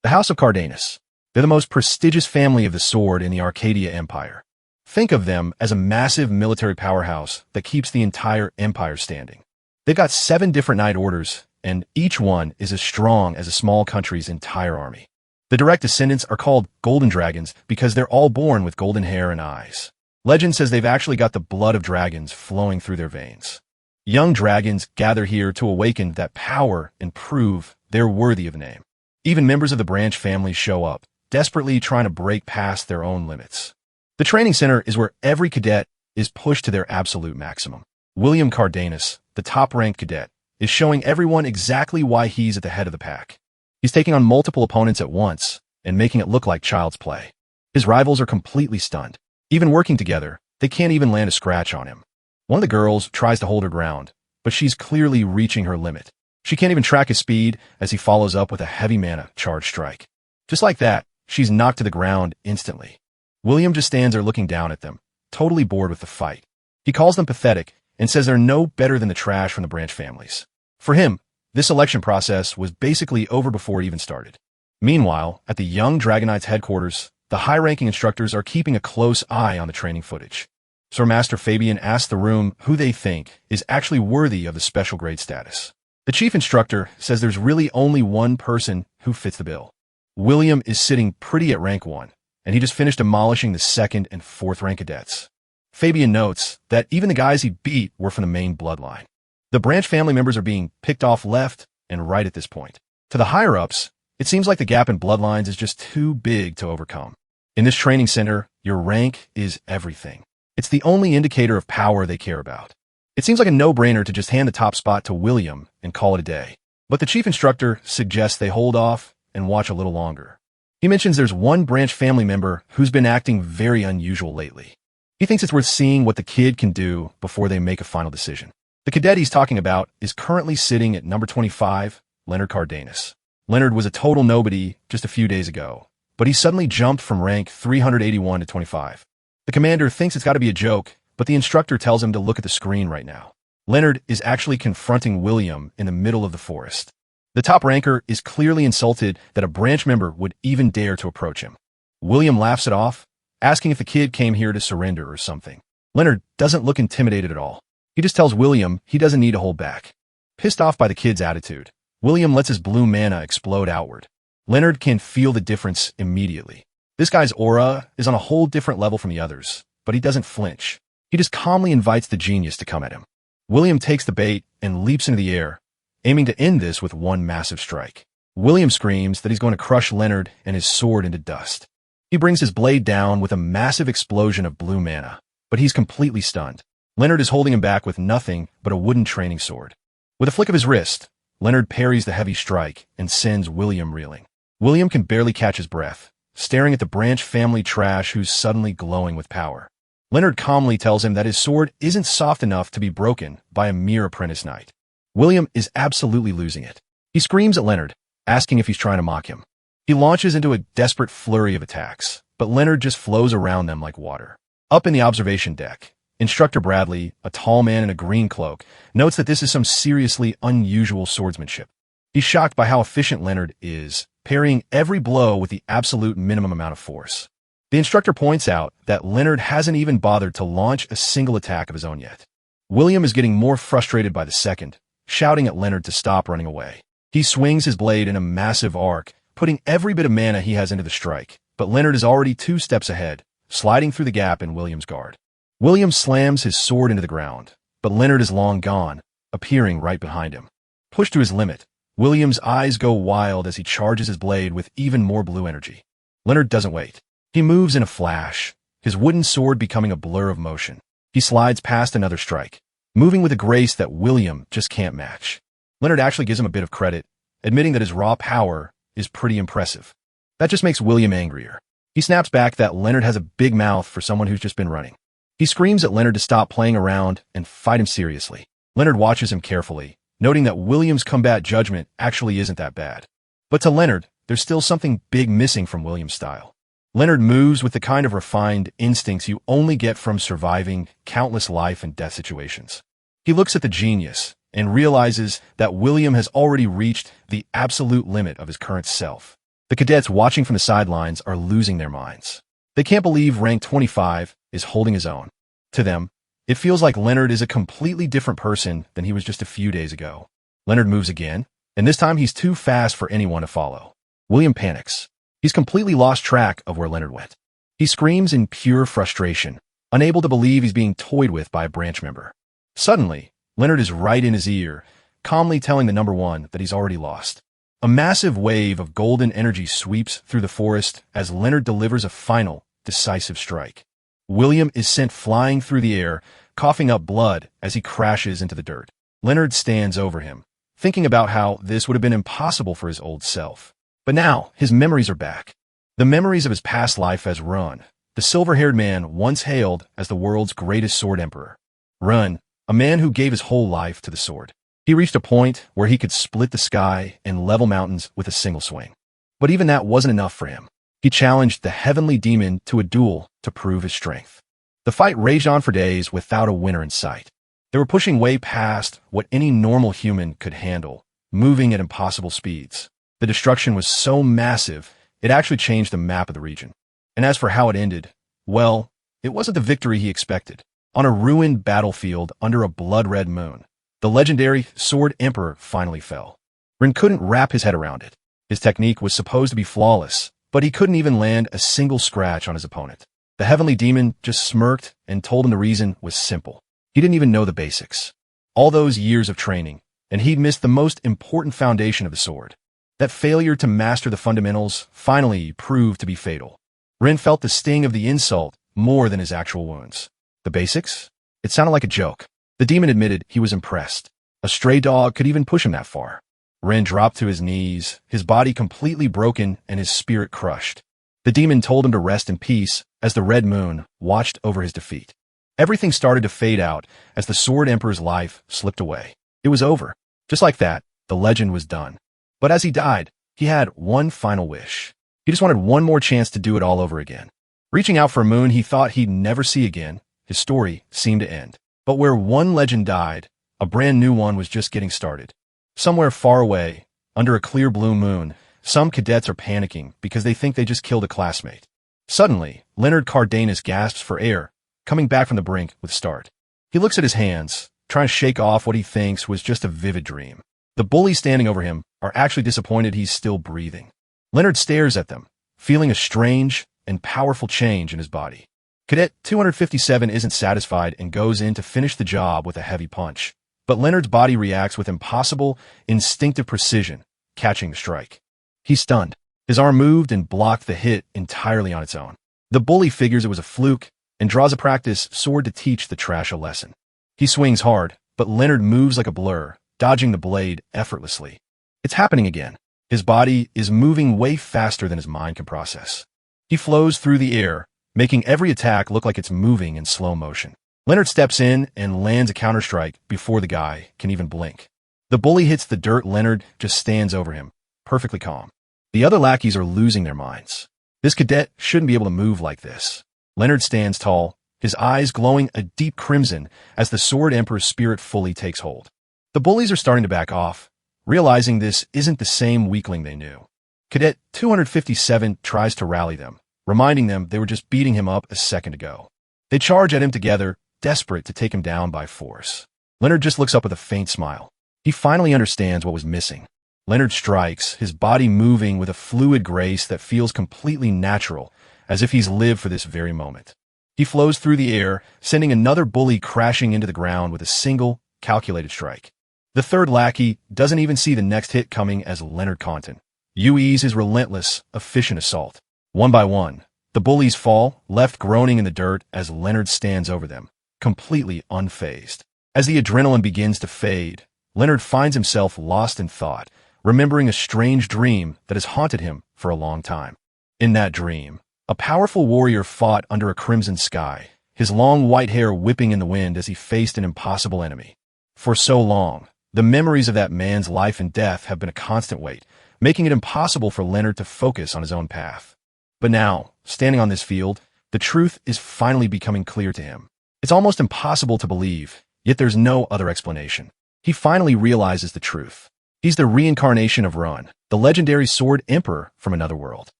The House of Cardanus. They're the most prestigious family of the sword in the Arcadia Empire. Think of them as a massive military powerhouse that keeps the entire empire standing. They've got 7 different knight orders, and each one is as strong as a small country's entire army. The direct descendants are called golden dragons because they're all born with golden hair and eyes. Legend says they've actually got the blood of dragons flowing through their veins. Young dragons gather here to awaken that power and prove they're worthy of the name. Even members of the branch family show up, desperately trying to break past their own limits. The training center is where every cadet is pushed to their absolute maximum. William Cardanus, the top-ranked cadet, is showing everyone exactly why he's at the head of the pack. He's taking on multiple opponents at once and making it look like child's play. His rivals are completely stunned. Even working together, they can't even land a scratch on him. One of the girls tries to hold her ground, but she's clearly reaching her limit. She can't even track his speed as he follows up with a heavy mana charge strike. Just like that, she's knocked to the ground instantly. William just stands there looking down at them, totally bored with the fight. He calls them pathetic and says they're no better than the trash from the branch families. For him, this selection process was basically over before it even started. Meanwhile, at the young Dragonite's headquarters, the high-ranking instructors are keeping a close eye on the training footage. Sir Master Fabian asks the room who they think is actually worthy of the special grade status. The chief instructor says there's really only one person who fits the bill. William is sitting pretty at rank 1, and he just finished demolishing the 2nd and 4th rank cadets. Fabian notes that even the guys he beat were from the main bloodline. The branch family members are being picked off left and right at this point. To the higher-ups, it seems like the gap in bloodlines is just too big to overcome. In this training center, your rank is everything. It's the only indicator of power they care about. It seems like a no-brainer to just hand the top spot to William and call it a day. But the chief instructor suggests they hold off and watch a little longer. He mentions there's one branch family member who's been acting very unusual lately. He thinks it's worth seeing what the kid can do before they make a final decision. The cadet he's talking about is currently sitting at number 25, Leonard Cardanus. Leonard was a total nobody just a few days ago, but he suddenly jumped from rank 381 to 25. The commander thinks it's got to be a joke, but the instructor tells him to look at the screen right now. Leonard is actually confronting William in the middle of the forest. The top ranker is clearly insulted that a branch member would even dare to approach him. William laughs it off, asking if the kid came here to surrender or something. Leonard doesn't look intimidated at all. He just tells William he doesn't need to hold back. Pissed off by the kid's attitude, William lets his blue mana explode outward. Leonard can feel the difference immediately. This guy's aura is on a whole different level from the others, but he doesn't flinch. He just calmly invites the genius to come at him. William takes the bait and leaps into the air, aiming to end this with one massive strike. William screams that he's going to crush Leonard and his sword into dust. He brings his blade down with a massive explosion of blue mana, but he's completely stunned. Leonard is holding him back with nothing but a wooden training sword. With a flick of his wrist, Leonard parries the heavy strike and sends William reeling. William can barely catch his breath, staring at the branch family trash who's suddenly glowing with power. Leonard calmly tells him that his sword isn't soft enough to be broken by a mere apprentice knight. William is absolutely losing it. He screams at Leonard, asking if he's trying to mock him. He launches into a desperate flurry of attacks, but Leonard just flows around them like water. Up in the observation deck, Instructor Bradley, a tall man in a green cloak, notes that this is some seriously unusual swordsmanship. He's shocked by how efficient Leonard is, parrying every blow with the absolute minimum amount of force. The instructor points out that Leonard hasn't even bothered to launch a single attack of his own yet. William is getting more frustrated by the second, shouting at Leonard to stop running away. He swings his blade in a massive arc, putting every bit of mana he has into the strike, but Leonard is already 2 steps ahead, sliding through the gap in William's guard. William slams his sword into the ground, but Leonard is long gone, appearing right behind him. Pushed to his limit, William's eyes go wild as he charges his blade with even more blue energy. Leonard doesn't wait. He moves in a flash, his wooden sword becoming a blur of motion. He slides past another strike, moving with a grace that William just can't match. Leonard actually gives him a bit of credit, admitting that his raw power is pretty impressive. That just makes William angrier. He snaps back that Leonard has a big mouth for someone who's just been running. He screams at Leonard to stop playing around and fight him seriously. Leonard watches him carefully, noting that William's combat judgment actually isn't that bad. But to Leonard, there's still something big missing from William's style. Leonard moves with the kind of refined instincts you only get from surviving countless life and death situations. He looks at the genius and realizes that William has already reached the absolute limit of his current self. The cadets watching from the sidelines are losing their minds. They can't believe rank 25 is holding his own. To them, it feels like Leonard is a completely different person than he was just a few days ago. Leonard moves again, and this time he's too fast for anyone to follow. William panics. He's completely lost track of where Leonard went. He screams in pure frustration, unable to believe he's being toyed with by a branch member. Suddenly, Leonard is right in his ear, calmly telling the number one that he's already lost. A massive wave of golden energy sweeps through the forest as Leonard delivers a final, decisive strike. William is sent flying through the air, coughing up blood as he crashes into the dirt. Leonard stands over him, thinking about how this would have been impossible for his old self. But now, his memories are back. The memories of his past life as Run, the silver-haired man once hailed as the world's greatest sword emperor. Run, a man who gave his whole life to the sword. He reached a point where he could split the sky and level mountains with a single swing. But even that wasn't enough for him. He challenged the heavenly demon to a duel to prove his strength. The fight raged on for days without a winner in sight. They were pushing way past what any normal human could handle, moving at impossible speeds. The destruction was so massive, it actually changed the map of the region. And as for how it ended, well, it wasn't the victory he expected. On a ruined battlefield under a blood-red moon, the legendary Sword Emperor finally fell. Rin couldn't wrap his head around it. His technique was supposed to be flawless, but he couldn't even land a single scratch on his opponent. The heavenly demon just smirked and told him the reason was simple. He didn't even know the basics. All those years of training, and he'd missed the most important foundation of the sword. That failure to master the fundamentals finally proved to be fatal. Rin felt the sting of the insult more than his actual wounds. The basics? It sounded like a joke. The demon admitted he was impressed. A stray dog could even push him that far. Rin dropped to his knees, his body completely broken and his spirit crushed. The demon told him to rest in peace as the red moon watched over his defeat. Everything started to fade out as the Sword Emperor's life slipped away. It was over. Just like that, the legend was done. But as he died, he had one final wish. He just wanted one more chance to do it all over again. Reaching out for a moon he thought he'd never see again, his story seemed to end. But where one legend died, a brand new one was just getting started. Somewhere far away, under a clear blue moon, some cadets are panicking because they think they just killed a classmate. Suddenly, Leonard Cardenas gasps for air, coming back from the brink with start. He looks at his hands, trying to shake off what he thinks was just a vivid dream. The bullies standing over him are actually disappointed he's still breathing. Leonard stares at them, feeling a strange and powerful change in his body. Cadet 257 isn't satisfied and goes in to finish the job with a heavy punch. But Leonard's body reacts with impossible, instinctive precision, catching the strike. He's stunned. His arm moved and blocked the hit entirely on its own. The bully figures it was a fluke and draws a practice sword to teach the trash a lesson. He swings hard, but Leonard moves like a blur, dodging the blade effortlessly. It's happening again. His body is moving way faster than his mind can process. He flows through the air, making every attack look like it's moving in slow motion. Leonard steps in and lands a counterstrike before the guy can even blink. The bully hits the dirt. Leonard just stands over him, perfectly calm. The other lackeys are losing their minds. This cadet shouldn't be able to move like this. Leonard stands tall, his eyes glowing a deep crimson as the Sword Emperor's spirit fully takes hold. The bullies are starting to back off, realizing this isn't the same weakling they knew. Cadet 257 tries to rally them, reminding them they were just beating him up a second ago. They charge at him together, desperate to take him down by force. Leonard just looks up with a faint smile. He finally understands what was missing. Leonard strikes, his body moving with a fluid grace that feels completely natural, as if he's lived for this very moment. He flows through the air, sending another bully crashing into the ground with a single, calculated strike. The third lackey doesn't even see the next hit coming as Leonard Compton uses his relentless, efficient assault. One by one, the bullies fall, left groaning in the dirt as Leonard stands over them, completely unfazed. As the adrenaline begins to fade, Leonard finds himself lost in thought, remembering a strange dream that has haunted him for a long time. In that dream, a powerful warrior fought under a crimson sky, his long white hair whipping in the wind as he faced an impossible enemy. For so long, the memories of that man's life and death have been a constant weight, making it impossible for Leonard to focus on his own path. But now, standing on this field, the truth is finally becoming clear to him. It's almost impossible to believe, yet there's no other explanation. He finally realizes the truth. He's the reincarnation of Run, the legendary sword emperor from another world.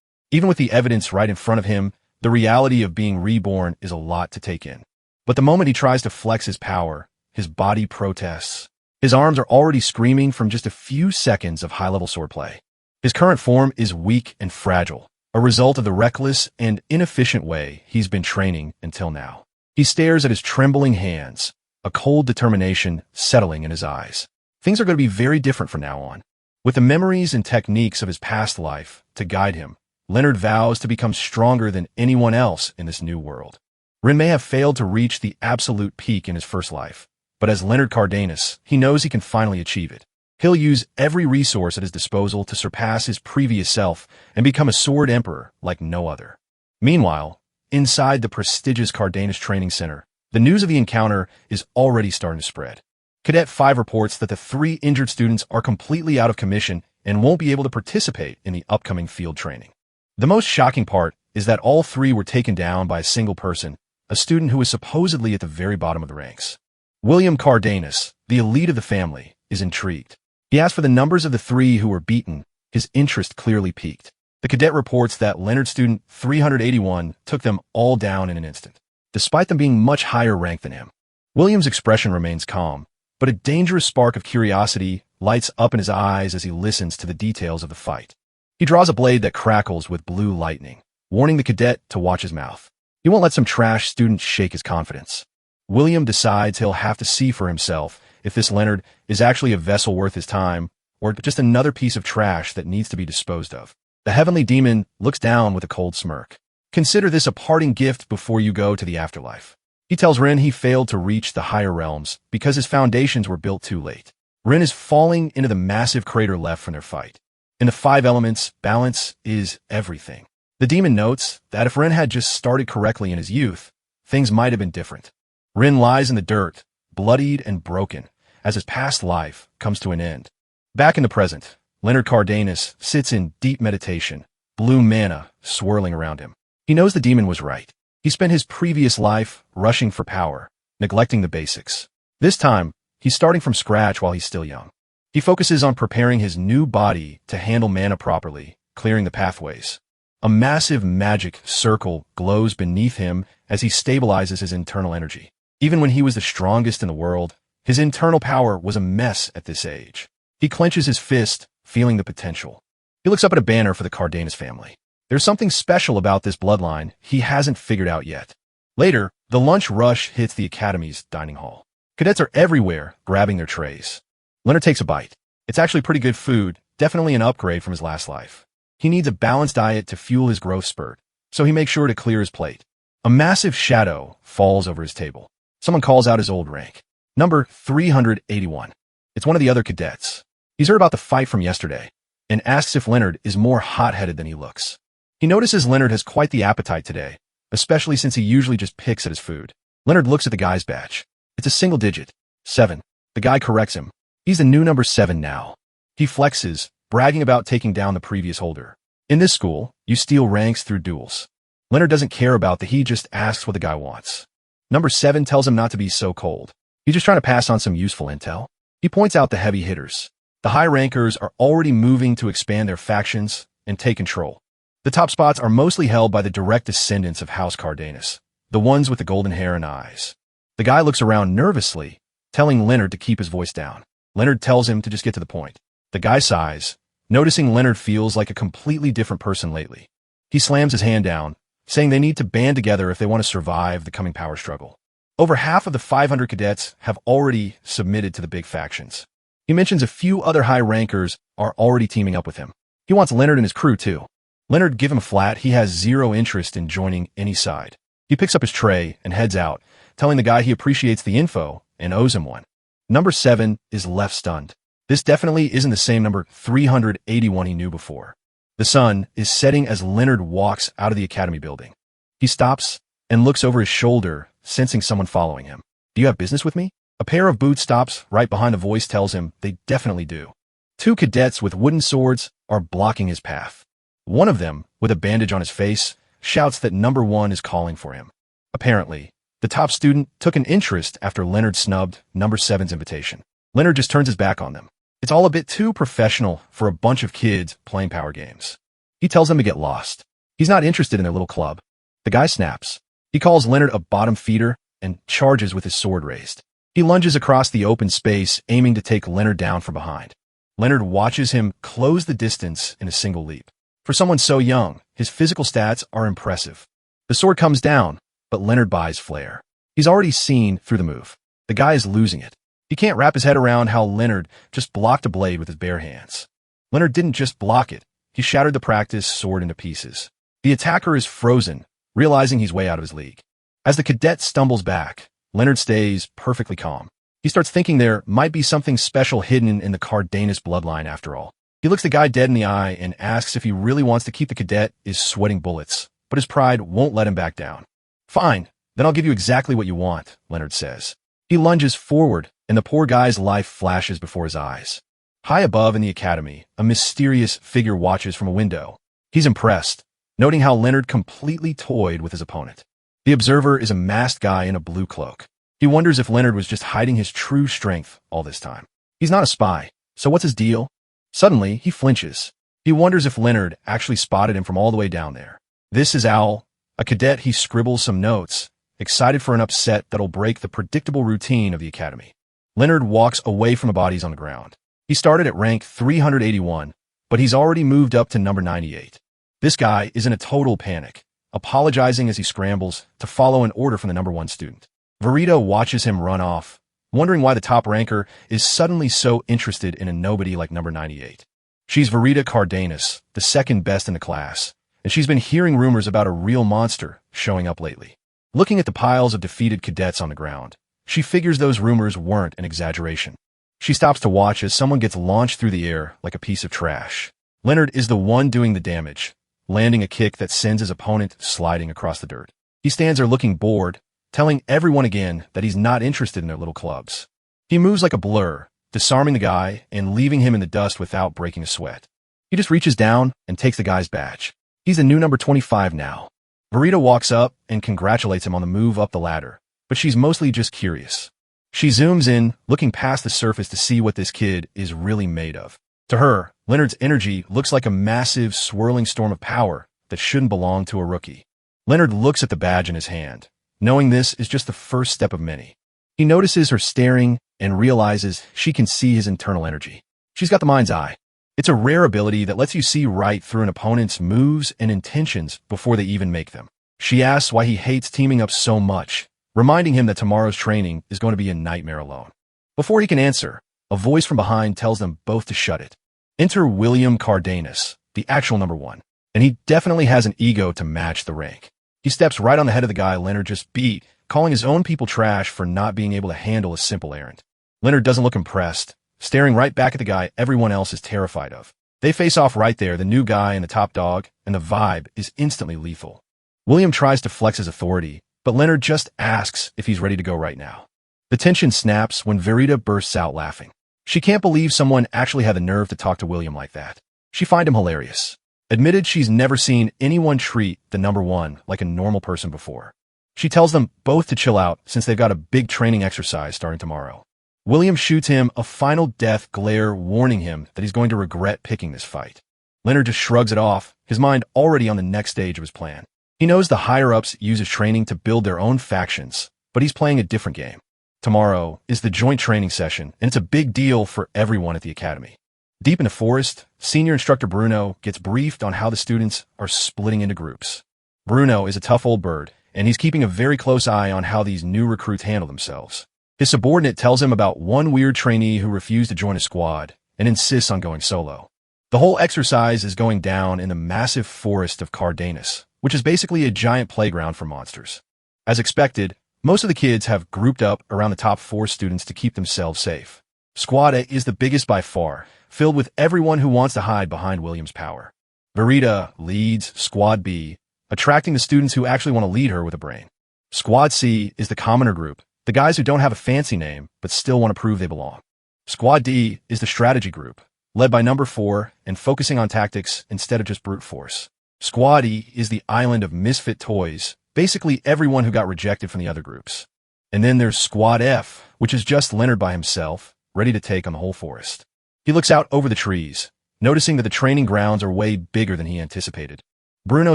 Even with the evidence right in front of him, the reality of being reborn is a lot to take in. But the moment he tries to flex his power, his body protests. His arms are already screaming from just a few seconds of high-level swordplay. His current form is weak and fragile, a result of the reckless and inefficient way he's been training until now. He stares at his trembling hands, a cold determination settling in his eyes. Things are going to be very different from now on. With the memories and techniques of his past life to guide him, Leonard vows to become stronger than anyone else in this new world. Rin may have failed to reach the absolute peak in his first life, but as Leonard Cardenas, he knows he can finally achieve it. He'll use every resource at his disposal to surpass his previous self and become a sword emperor like no other. Meanwhile, inside the prestigious Cardenas Training Center, the news of the encounter is already starting to spread. Cadet 5 reports that the 3 injured students are completely out of commission and won't be able to participate in the upcoming field training. The most shocking part is that all 3 were taken down by a single person, a student who was supposedly at the very bottom of the ranks. William Cardenas, the elite of the family, is intrigued. He asked for the numbers of the 3 who were beaten. His interest clearly piqued. The cadet reports that Leonard student 381 took them all down in an instant, despite them being much higher ranked than him. William's expression remains calm, but a dangerous spark of curiosity lights up in his eyes as he listens to the details of the fight. He draws a blade that crackles with blue lightning, warning the cadet to watch his mouth. He won't let some trash student shake his confidence. William decides he'll have to see for himself if this Leonard is actually a vessel worth his time, or just another piece of trash that needs to be disposed of. The heavenly demon looks down with a cold smirk. Consider this a parting gift before you go to the afterlife. He tells Rin he failed to reach the higher realms because his foundations were built too late. Rin is falling into the massive crater left from their fight. In the 5 elements, balance is everything. The demon notes that if Rin had just started correctly in his youth, things might have been different. Rin lies in the dirt, bloodied and broken, as his past life comes to an end. Back in the present, Leonard Cardenas sits in deep meditation, blue mana swirling around him. He knows the demon was right. He spent his previous life rushing for power, neglecting the basics. This time, he's starting from scratch while he's still young. He focuses on preparing his new body to handle mana properly, clearing the pathways. A massive magic circle glows beneath him as he stabilizes his internal energy. Even when he was the strongest in the world, his internal power was a mess at this age. He clenches his fist, feeling the potential. He looks up at a banner for the Cardenas family. There's something special about this bloodline he hasn't figured out yet. Later, the lunch rush hits the academy's dining hall. Cadets are everywhere, grabbing their trays. Leonard takes a bite. It's actually pretty good food, definitely an upgrade from his last life. He needs a balanced diet to fuel his growth spurt, so he makes sure to clear his plate. A massive shadow falls over his table. Someone calls out his old rank. Number 381. It's one of the other cadets. He's heard about the fight from yesterday, and asks if Leonard is more hot-headed than he looks. He notices Leonard has quite the appetite today, especially since he usually just picks at his food. Leonard looks at the guy's badge. It's a single digit. 7. The guy corrects him. He's the new number 7 now. He flexes, bragging about taking down the previous holder. In this school, you steal ranks through duels. Leonard doesn't care about that, he just asks what the guy wants. Number 7 tells him not to be so cold. He's just trying to pass on some useful intel. He points out the heavy hitters. The high rankers are already moving to expand their factions and take control. The top spots are mostly held by the direct descendants of House Cardenas, the ones with the golden hair and eyes. The guy looks around nervously, telling Leonard to keep his voice down. Leonard tells him to just get to the point. The guy sighs, noticing Leonard feels like a completely different person lately. He slams his hand down, saying they need to band together if they want to survive the coming power struggle. Over half of the 500 cadets have already submitted to the big factions. He mentions a few other high rankers are already teaming up with him. He wants Leonard and his crew too. Leonard give him a flat, he has zero interest in joining any side. He picks up his tray and heads out, telling the guy he appreciates the info and owes him one. Number 7 is left stunned. This definitely isn't the same number 381 he knew before. The sun is setting as Leonard walks out of the academy building. He stops and looks over his shoulder, sensing someone following him. Do you have business with me? A pair of boots stops right behind. A voice tells him they definitely do. 2 cadets with wooden swords are blocking his path. One of them, with a bandage on his face, shouts that number 1 is calling for him. Apparently, the top student took an interest after Leonard snubbed number 7's invitation. Leonard just turns his back on them. It's all a bit too professional for a bunch of kids playing power games. He tells them to get lost. He's not interested in their little club. The guy snaps. He calls Leonard a bottom feeder and charges with his sword raised. He lunges across the open space, aiming to take Leonard down from behind. Leonard watches him close the distance in a single leap. For someone so young, his physical stats are impressive. The sword comes down, but Leonard buys flair. He's already seen through the move. The guy is losing it. He can't wrap his head around how Leonard just blocked a blade with his bare hands. Leonard didn't just block it. He shattered the practice sword into pieces. The attacker is frozen, realizing he's way out of his league. As the cadet stumbles back, Leonard stays perfectly calm. He starts thinking there might be something special hidden in the Cardenas bloodline after all. He looks the guy dead in the eye and asks if he really wants to keep the cadet is sweating bullets, but his pride won't let him back down. Fine, then I'll give you exactly what you want, Leonard says. He lunges forward, and the poor guy's life flashes before his eyes. High above in the academy, a mysterious figure watches from a window. He's impressed, noting how Leonard completely toyed with his opponent. The observer is a masked guy in a blue cloak. He wonders if Leonard was just hiding his true strength all this time. He's not a spy, so what's his deal? Suddenly, he flinches. He wonders if Leonard actually spotted him from all the way down there. This is Owl, a cadet. He scribbles some notes, excited for an upset that'll break the predictable routine of the academy. Leonard walks away from the bodies on the ground. He started at rank 381, but he's already moved up to number 98. This guy is in a total panic, apologizing as he scrambles to follow an order from the number 1 student. Verita watches him run off, wondering why the top ranker is suddenly so interested in a nobody like number 98. She's Verita Cardenas, the second best in the class, and she's been hearing rumors about a real monster showing up lately. Looking at the piles of defeated cadets on the ground, she figures those rumors weren't an exaggeration. She stops to watch as someone gets launched through the air like a piece of trash. Leonard is the one doing the damage, landing a kick that sends his opponent sliding across the dirt. He stands there looking bored, telling everyone again that he's not interested in their little clubs. He moves like a blur, disarming the guy and leaving him in the dust without breaking a sweat. He just reaches down and takes the guy's badge. He's the new number 25 now. Verita walks up and congratulates him on the move up the ladder, but she's mostly just curious. She zooms in, looking past the surface to see what this kid is really made of. To her, Leonard's energy looks like a massive, swirling storm of power that shouldn't belong to a rookie. Leonard looks at the badge in his hand, knowing this is just the first step of many. He notices her staring and realizes she can see his internal energy. She's got the mind's eye. It's a rare ability that lets you see right through an opponent's moves and intentions before they even make them. She asks why he hates teaming up so much, reminding him that tomorrow's training is going to be a nightmare alone. Before he can answer, a voice from behind tells them both to shut it. Enter William Cardenas, the actual number 1, and he definitely has an ego to match the rank. He steps right on the head of the guy Leonard just beat, calling his own people trash for not being able to handle a simple errand. Leonard doesn't look impressed, staring right back at the guy everyone else is terrified of. They face off right there, the new guy and the top dog, and the vibe is instantly lethal. William tries to flex his authority, but Leonard just asks if he's ready to go right now. The tension snaps when Verita bursts out laughing. She can't believe someone actually had the nerve to talk to William like that. She finds him hilarious. Admitted she's never seen anyone treat the number 1 like a normal person before. She tells them both to chill out since they've got a big training exercise starting tomorrow. William shoots him a final death glare, warning him that he's going to regret picking this fight. Leonard just shrugs it off, his mind already on the next stage of his plan. He knows the higher-ups use his training to build their own factions, but he's playing a different game. Tomorrow is the joint training session, and it's a big deal for everyone at the academy. Deep in the forest, senior instructor Bruno gets briefed on how the students are splitting into groups. Bruno is a tough old bird, and he's keeping a very close eye on how these new recruits handle themselves. His subordinate tells him about one weird trainee who refused to join a squad and insists on going solo. The whole exercise is going down in the massive forest of Cardenas, which is basically a giant playground for monsters. As expected, most of the kids have grouped up around the top 4 students to keep themselves safe. Squad A is the biggest by far, filled with everyone who wants to hide behind William's power. Verita leads Squad B, attracting the students who actually want to lead her with a brain. Squad C is the commoner group, the guys who don't have a fancy name but still want to prove they belong. Squad D is the strategy group, led by number 4 and focusing on tactics instead of just brute force. Squad E is the island of misfit toys, basically everyone who got rejected from the other groups. And then there's Squad F, which is just Leonard by himself, ready to take on the whole forest. He looks out over the trees, noticing that the training grounds are way bigger than he anticipated. Bruno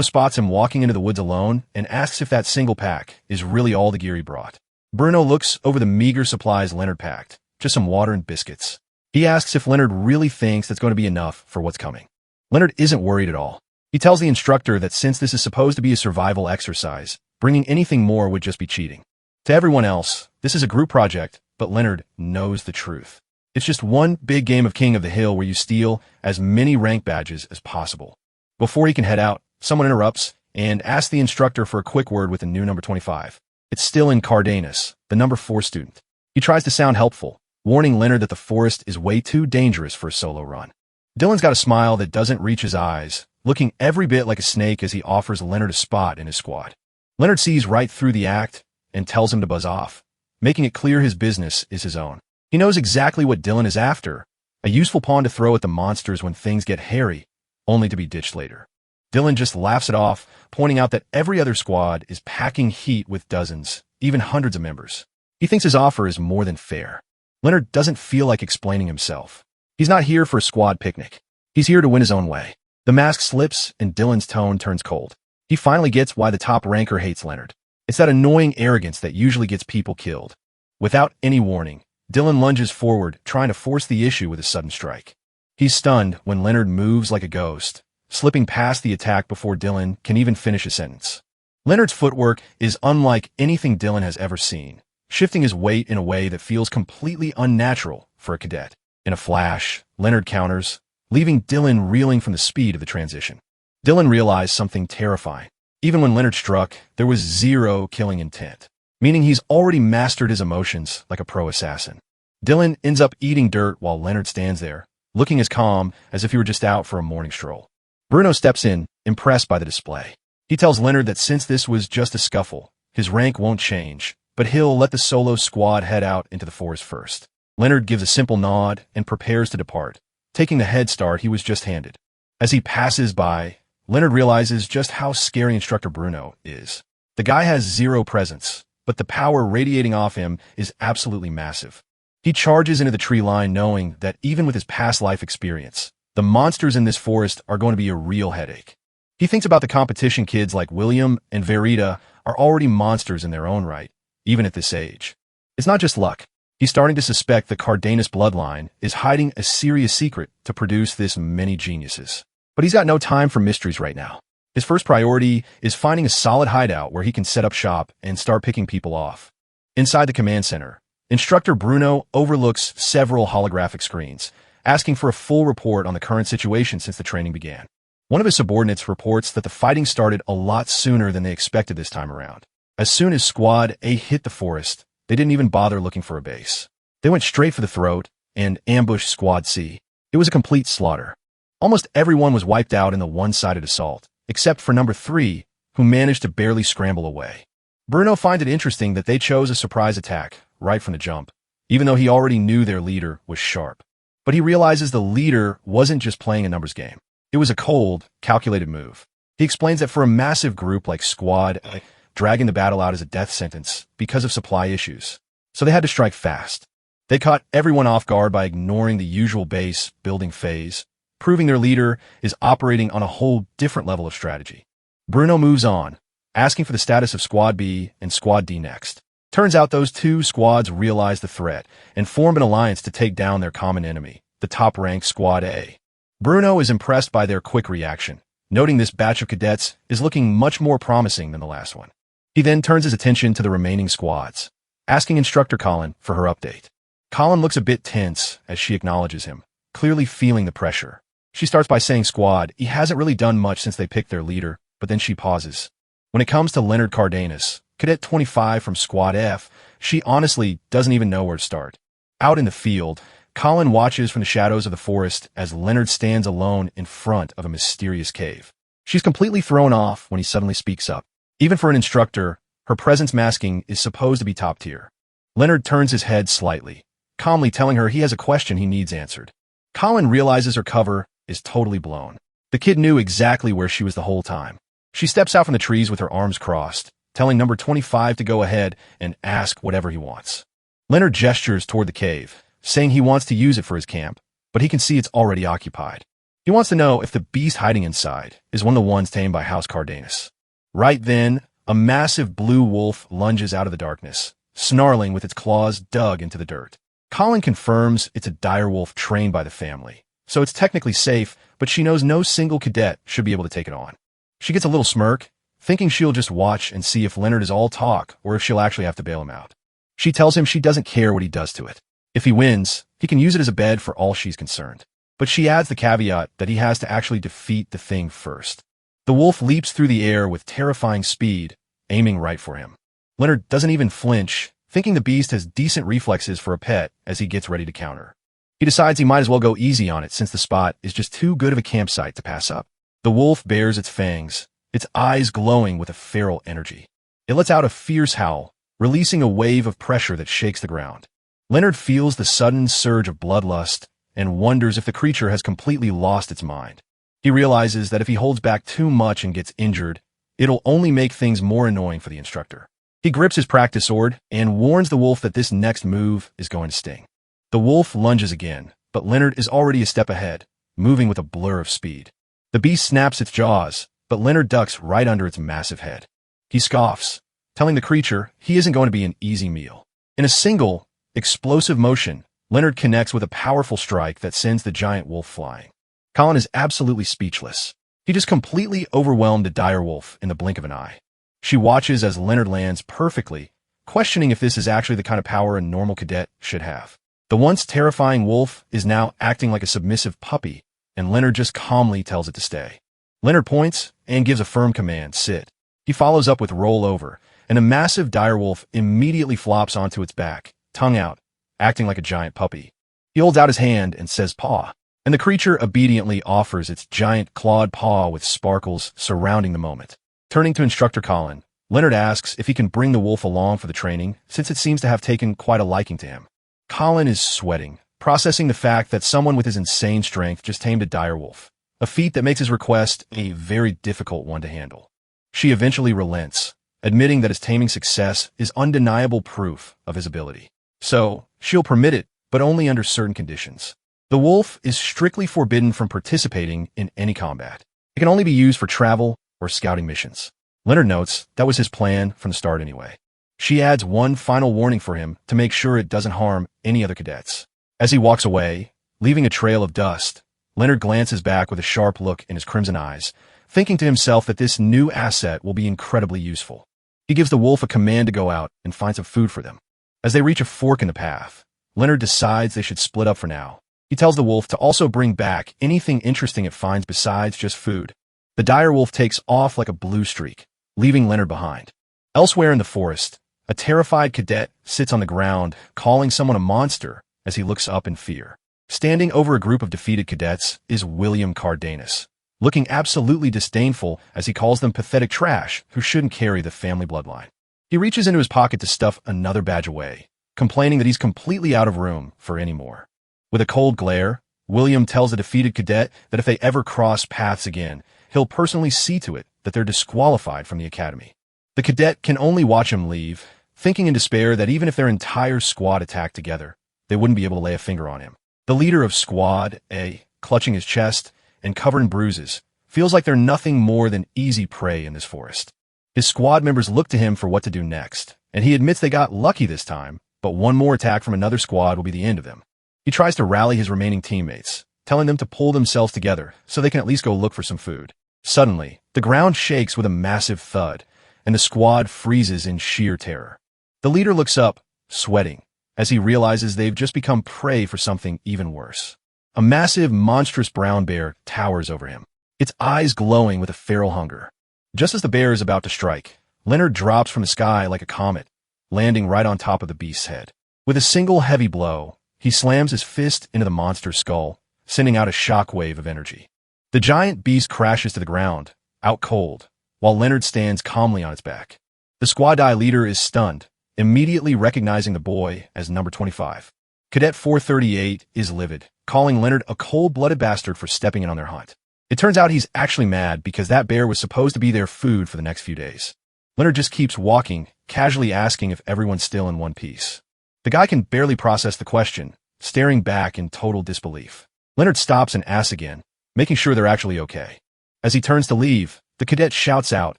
spots him walking into the woods alone and asks if that single pack is really all the gear he brought. Bruno looks over the meager supplies Leonard packed, just some water and biscuits. He asks if Leonard really thinks that's going to be enough for what's coming. Leonard isn't worried at all. He tells the instructor that since this is supposed to be a survival exercise, bringing anything more would just be cheating. To everyone else, this is a group project, but Leonard knows the truth. It's just one big game of King of the Hill where you steal as many rank badges as possible. Before he can head out, someone interrupts and asks the instructor for a quick word with the new number 25. It's still Reincarnated, the number 4 student. He tries to sound helpful, warning Leonard that the forest is way too dangerous for a solo run. Dylan's got a smile that doesn't reach his eyes, looking every bit like a snake as he offers Leonard a spot in his squad. Leonard sees right through the act and tells him to buzz off, making it clear his business is his own. He knows exactly what Dylan is after, a useful pawn to throw at the monsters when things get hairy, only to be ditched later. Dylan just laughs it off, pointing out that every other squad is packing heat with dozens, even hundreds of members. He thinks his offer is more than fair. Leonard doesn't feel like explaining himself. He's not here for a squad picnic. He's here to win his own way. The mask slips and Dylan's tone turns cold. He finally gets why the top ranker hates Leonard. It's that annoying arrogance that usually gets people killed. Without any warning, Dylan lunges forward, trying to force the issue with a sudden strike. He's stunned when Leonard moves like a ghost, slipping past the attack before Dylan can even finish a sentence. Leonard's footwork is unlike anything Dylan has ever seen, shifting his weight in a way that feels completely unnatural for a cadet. In a flash, Leonard counters, leaving Dylan reeling from the speed of the transition. Dylan realized something terrifying. Even when Leonard struck, there was zero killing intent, meaning he's already mastered his emotions like a pro assassin. Dylan ends up eating dirt while Leonard stands there, looking as calm as if he were just out for a morning stroll. Bruno steps in, impressed by the display. He tells Leonard that since this was just a scuffle, his rank won't change, but he'll let the solo squad head out into the forest first. Leonard gives a simple nod and prepares to depart, taking the head start he was just handed. As he passes by, Leonard realizes just how scary Instructor Bruno is. The guy has zero presence, but the power radiating off him is absolutely massive. He charges into the tree line knowing that even with his past life experience, the monsters in this forest are going to be a real headache. He thinks about the competition kids like William and Verita are already monsters in their own right, even at this age. It's not just luck. He's starting to suspect the Cardenas bloodline is hiding a serious secret to produce this many geniuses. But he's got no time for mysteries right now. His first priority is finding a solid hideout where he can set up shop and start picking people off. Inside the command center, Instructor Bruno overlooks several holographic screens, asking for a full report on the current situation since the training began. One of his subordinates reports that the fighting started a lot sooner than they expected this time around. As soon as Squad A hit the forest, they didn't even bother looking for a base. They went straight for the throat and ambushed Squad C. It was a complete slaughter. Almost everyone was wiped out in the one-sided assault, except for number 3, who managed to barely scramble away. Bruno finds it interesting that they chose a surprise attack right from the jump, even though he already knew their leader was sharp. But he realizes the leader wasn't just playing a numbers game. It was a cold, calculated move. He explains that for a massive group like Squad A, dragging the battle out as a death sentence because of supply issues. So they had to strike fast. They caught everyone off guard by ignoring the usual base building phase, proving their leader is operating on a whole different level of strategy. Bruno moves on, asking for the status of Squad B and Squad D next. Turns out those two squads realize the threat and form an alliance to take down their common enemy, the top-ranked Squad A. Bruno is impressed by their quick reaction, noting this batch of cadets is looking much more promising than the last one. He then turns his attention to the remaining squads, asking Instructor Colin for her update. Colin looks a bit tense as she acknowledges him, clearly feeling the pressure. She starts by saying Squad he hasn't really done much since they picked their leader, but then she pauses. When it comes to Leonard Cardenas, Cadet 25 from Squad F, she honestly doesn't even know where to start. Out in the field, Colin watches from the shadows of the forest as Leonard stands alone in front of a mysterious cave. She's completely thrown off when he suddenly speaks up. Even for an instructor, her presence masking is supposed to be top tier. Leonard turns his head slightly, calmly telling her he has a question he needs answered. Colin realizes her cover is totally blown. The kid knew exactly where she was the whole time. She steps out from the trees with her arms crossed, telling number 25 to go ahead and ask whatever he wants. Leonard gestures toward the cave, saying he wants to use it for his camp, but he can see it's already occupied. He wants to know if the beast hiding inside is one of the ones tamed by House Cardenas. Right then, a massive blue wolf lunges out of the darkness, snarling with its claws dug into the dirt. Colin confirms it's a dire wolf trained by the family, so it's technically safe, but she knows no single cadet should be able to take it on. She gets a little smirk, thinking she'll just watch and see if Leonard is all talk or if she'll actually have to bail him out. She tells him she doesn't care what he does to it. If he wins, he can use it as a bed for all she's concerned. But she adds the caveat that he has to actually defeat the thing first. The wolf leaps through the air with terrifying speed, aiming right for him. Leonard doesn't even flinch, thinking the beast has decent reflexes for a pet as he gets ready to counter. He decides he might as well go easy on it since the spot is just too good of a campsite to pass up. The wolf bares its fangs, its eyes glowing with a feral energy. It lets out a fierce howl, releasing a wave of pressure that shakes the ground. Leonard feels the sudden surge of bloodlust and wonders if the creature has completely lost its mind. He realizes that if he holds back too much and gets injured, it'll only make things more annoying for the instructor. He grips his practice sword and warns the wolf that this next move is going to sting. The wolf lunges again, but Leonard is already a step ahead, moving with a blur of speed. The beast snaps its jaws, but Leonard ducks right under its massive head. He scoffs, telling the creature he isn't going to be an easy meal. In a single, explosive motion, Leonard connects with a powerful strike that sends the giant wolf flying. Colin is absolutely speechless. He just completely overwhelmed the dire wolf in the blink of an eye. She watches as Leonard lands perfectly, questioning if this is actually the kind of power a normal cadet should have. The once terrifying wolf is now acting like a submissive puppy, and Leonard just calmly tells it to stay. Leonard points and gives a firm command, sit. He follows up with roll over, and a massive dire wolf immediately flops onto its back, tongue out, acting like a giant puppy. He holds out his hand and says paw, and the creature obediently offers its giant clawed paw with sparkles surrounding the moment. Turning to instructor Colin, Leonard asks if he can bring the wolf along for the training, since it seems to have taken quite a liking to him. Colin is sweating, processing the fact that someone with his insane strength just tamed a dire wolf, a feat that makes his request a very difficult one to handle. She eventually relents, admitting that his taming success is undeniable proof of his ability. So, she'll permit it, but only under certain conditions. The wolf is strictly forbidden from participating in any combat. It can only be used for travel or scouting missions. Leonard notes that was his plan from the start anyway. She adds one final warning for him to make sure it doesn't harm any other cadets. As he walks away, leaving a trail of dust, Leonard glances back with a sharp look in his crimson eyes, thinking to himself that this new asset will be incredibly useful. He gives the wolf a command to go out and find some food for them. As they reach a fork in the path, Leonard decides they should split up for now. He tells the wolf to also bring back anything interesting it finds besides just food. The dire wolf takes off like a blue streak, leaving Leonard behind. Elsewhere in the forest, a terrified cadet sits on the ground, calling someone a monster as he looks up in fear. Standing over a group of defeated cadets is William Cardenas, looking absolutely disdainful as he calls them pathetic trash who shouldn't carry the family bloodline. He reaches into his pocket to stuff another badge away, complaining that he's completely out of room for any more. With a cold glare, William tells the defeated cadet that if they ever cross paths again, he'll personally see to it that they're disqualified from the academy. The cadet can only watch him leave, thinking in despair that even if their entire squad attacked together, they wouldn't be able to lay a finger on him. The leader of Squad A, clutching his chest and covered in bruises, feels like they're nothing more than easy prey in this forest. His squad members look to him for what to do next, and he admits they got lucky this time, but one more attack from another squad will be the end of them. He tries to rally his remaining teammates, telling them to pull themselves together so they can at least go look for some food. Suddenly, the ground shakes with a massive thud, and the squad freezes in sheer terror. The leader looks up, sweating, as he realizes they've just become prey for something even worse. A massive, monstrous brown bear towers over him, its eyes glowing with a feral hunger. Just as the bear is about to strike, Leonard drops from the sky like a comet, landing right on top of the beast's head. With a single heavy blow, he slams his fist into the monster's skull, sending out a shockwave of energy. The giant beast crashes to the ground, out cold, while Leonard stands calmly on its back. The Squad I leader is stunned, immediately recognizing the boy as number 25. Cadet 438 is livid, calling Leonard a cold-blooded bastard for stepping in on their hunt. It turns out he's actually mad because that bear was supposed to be their food for the next few days. Leonard just keeps walking, casually asking if everyone's still in one piece. The guy can barely process the question, staring back in total disbelief. Leonard stops and asks again, making sure they're actually okay. As he turns to leave, the cadet shouts out,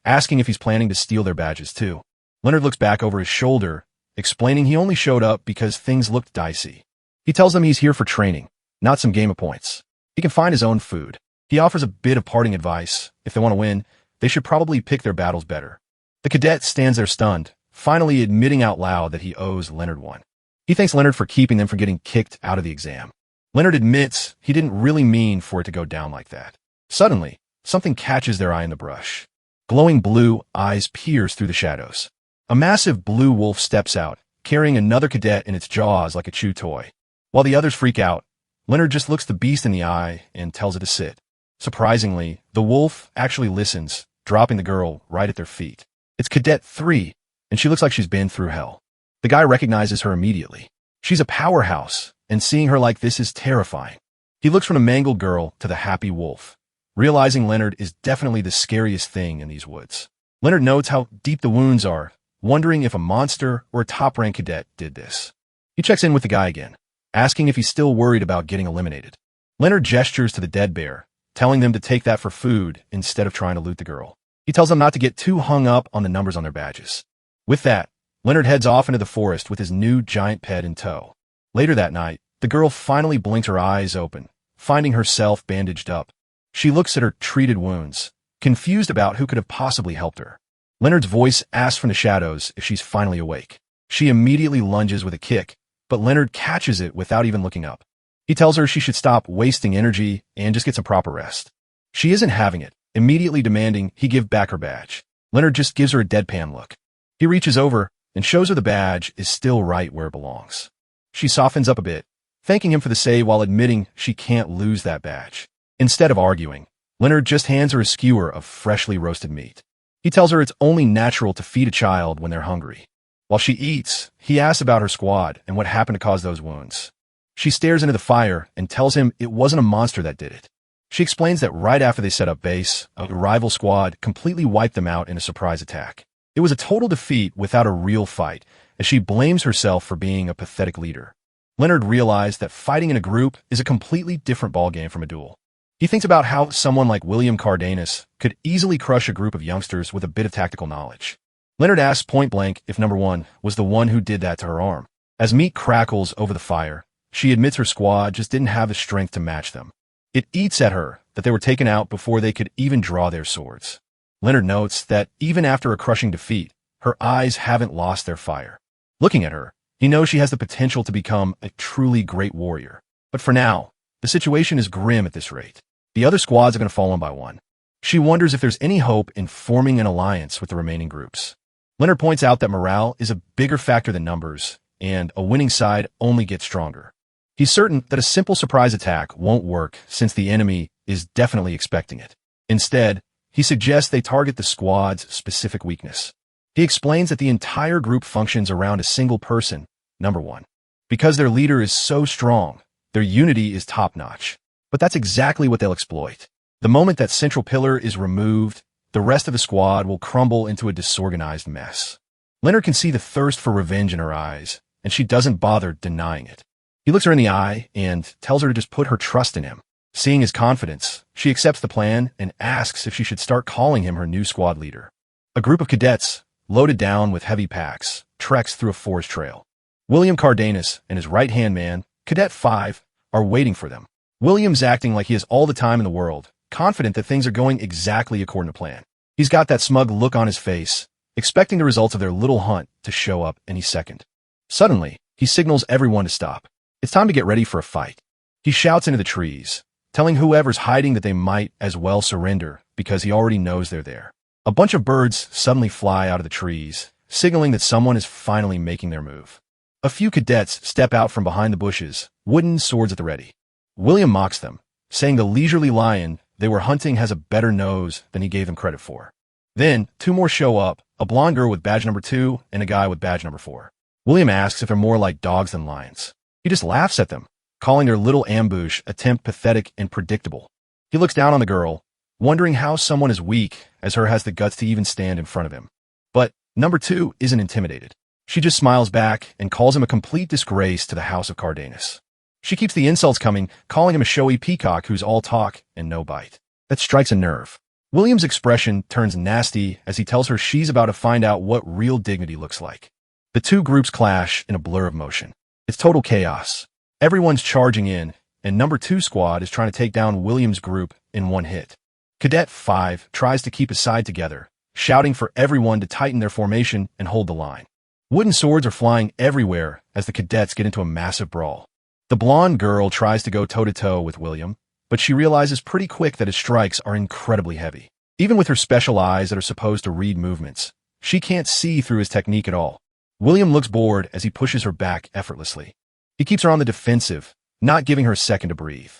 asking if he's planning to steal their badges too. Leonard looks back over his shoulder, explaining he only showed up because things looked dicey. He tells them he's here for training, not some game of points. He can find his own food. He offers a bit of parting advice. If they want to win, they should probably pick their battles better. The cadet stands there stunned, finally admitting out loud that he owes Leonard one. He thanks Leonard for keeping them from getting kicked out of the exam. Leonard admits he didn't really mean for it to go down like that. Suddenly, something catches their eye in the brush. Glowing blue eyes pierce through the shadows. A massive blue wolf steps out, carrying another cadet in its jaws like a chew toy. While the others freak out, Leonard just looks the beast in the eye and tells it to sit. Surprisingly, the wolf actually listens, dropping the girl right at their feet. It's Cadet 3, and she looks like she's been through hell. The guy recognizes her immediately. She's a powerhouse, and seeing her like this is terrifying. He looks from the mangled girl to the happy wolf, realizing Leonard is definitely the scariest thing in these woods. Leonard notes how deep the wounds are, wondering if a monster or a top-ranked cadet did this. He checks in with the guy again, asking if he's still worried about getting eliminated. Leonard gestures to the dead bear, telling them to take that for food instead of trying to loot the girl. He tells them not to get too hung up on the numbers on their badges. With that, Leonard heads off into the forest with his new giant pet in tow. Later that night, the girl finally blinks her eyes open, finding herself bandaged up. She looks at her treated wounds, confused about who could have possibly helped her. Leonard's voice asks from the shadows if she's finally awake. She immediately lunges with a kick, but Leonard catches it without even looking up. He tells her she should stop wasting energy and just get some proper rest. She isn't having it, immediately demanding he give back her badge. Leonard just gives her a deadpan look. He reaches over and shows her the badge is still right where it belongs. She softens up a bit, thanking him for the save while admitting she can't lose that badge. Instead of arguing, Leonard just hands her a skewer of freshly roasted meat. He tells her it's only natural to feed a child when they're hungry. While she eats, he asks about her squad and what happened to cause those wounds. She stares into the fire and tells him it wasn't a monster that did it. She explains that right after they set up base, a rival squad completely wiped them out in a surprise attack. It was a total defeat without a real fight, as she blames herself for being a pathetic leader. Leonard realized that fighting in a group is a completely different ballgame from a duel. He thinks about how someone like Reincarnated could easily crush a group of youngsters with a bit of tactical knowledge. Leonard asks point blank if number 1 was the one who did that to her arm. As meat crackles over the fire, she admits her squad just didn't have the strength to match them. It eats at her that they were taken out before they could even draw their swords. Leonard notes that even after a crushing defeat, her eyes haven't lost their fire. Looking at her, he knows she has the potential to become a truly great warrior. But for now, the situation is grim at this rate. The other squads are going to fall one by one. She wonders if there's any hope in forming an alliance with the remaining groups. Leonard points out that morale is a bigger factor than numbers, and a winning side only gets stronger. He's certain that a simple surprise attack won't work since the enemy is definitely expecting it. Instead, he suggests they target the squad's specific weakness. He explains that the entire group functions around a single person, number 1. Because their leader is so strong, their unity is top-notch. But that's exactly what they'll exploit. The moment that central pillar is removed, the rest of the squad will crumble into a disorganized mess. Leonard can see the thirst for revenge in her eyes, and she doesn't bother denying it. He looks her in the eye and tells her to just put her trust in him. Seeing his confidence, she accepts the plan and asks if she should start calling him her new squad leader. A group of cadets, loaded down with heavy packs, treks through a forest trail. Reincarnated and his right-hand man, Cadet 5, are waiting for them. William's acting like he has all the time in the world, confident that things are going exactly according to plan. He's got that smug look on his face, expecting the results of their little hunt to show up any second. Suddenly, he signals everyone to stop. It's time to get ready for a fight. He shouts into the trees, telling whoever's hiding that they might as well surrender because he already knows they're there. A bunch of birds suddenly fly out of the trees, signaling that someone is finally making their move. A few cadets step out from behind the bushes, wooden swords at the ready. William mocks them, saying the leisurely lion they were hunting has a better nose than he gave them credit for. Then, 2 more show up, a blonde girl with badge number 2 and a guy with badge number 4. William asks if they're more like dogs than lions. He just laughs at them, calling their little ambush attempt pathetic and predictable. He looks down on the girl, wondering how someone as weak as her has the guts to even stand in front of him. But number 2 isn't intimidated. She just smiles back and calls him a complete disgrace to the House of Cardenas. She keeps the insults coming, calling him a showy peacock who's all talk and no bite. That strikes a nerve. William's expression turns nasty as he tells her she's about to find out what real dignity looks like. The two groups clash in a blur of motion. It's total chaos. Everyone's charging in, and number 2 squad is trying to take down William's group in one hit. Cadet 5 tries to keep his side together, shouting for everyone to tighten their formation and hold the line. Wooden swords are flying everywhere as the cadets get into a massive brawl. The blonde girl tries to go toe-to-toe with William, but she realizes pretty quick that his strikes are incredibly heavy. Even with her special eyes that are supposed to read movements, she can't see through his technique at all. William looks bored as he pushes her back effortlessly. He keeps her on the defensive, not giving her a second to breathe.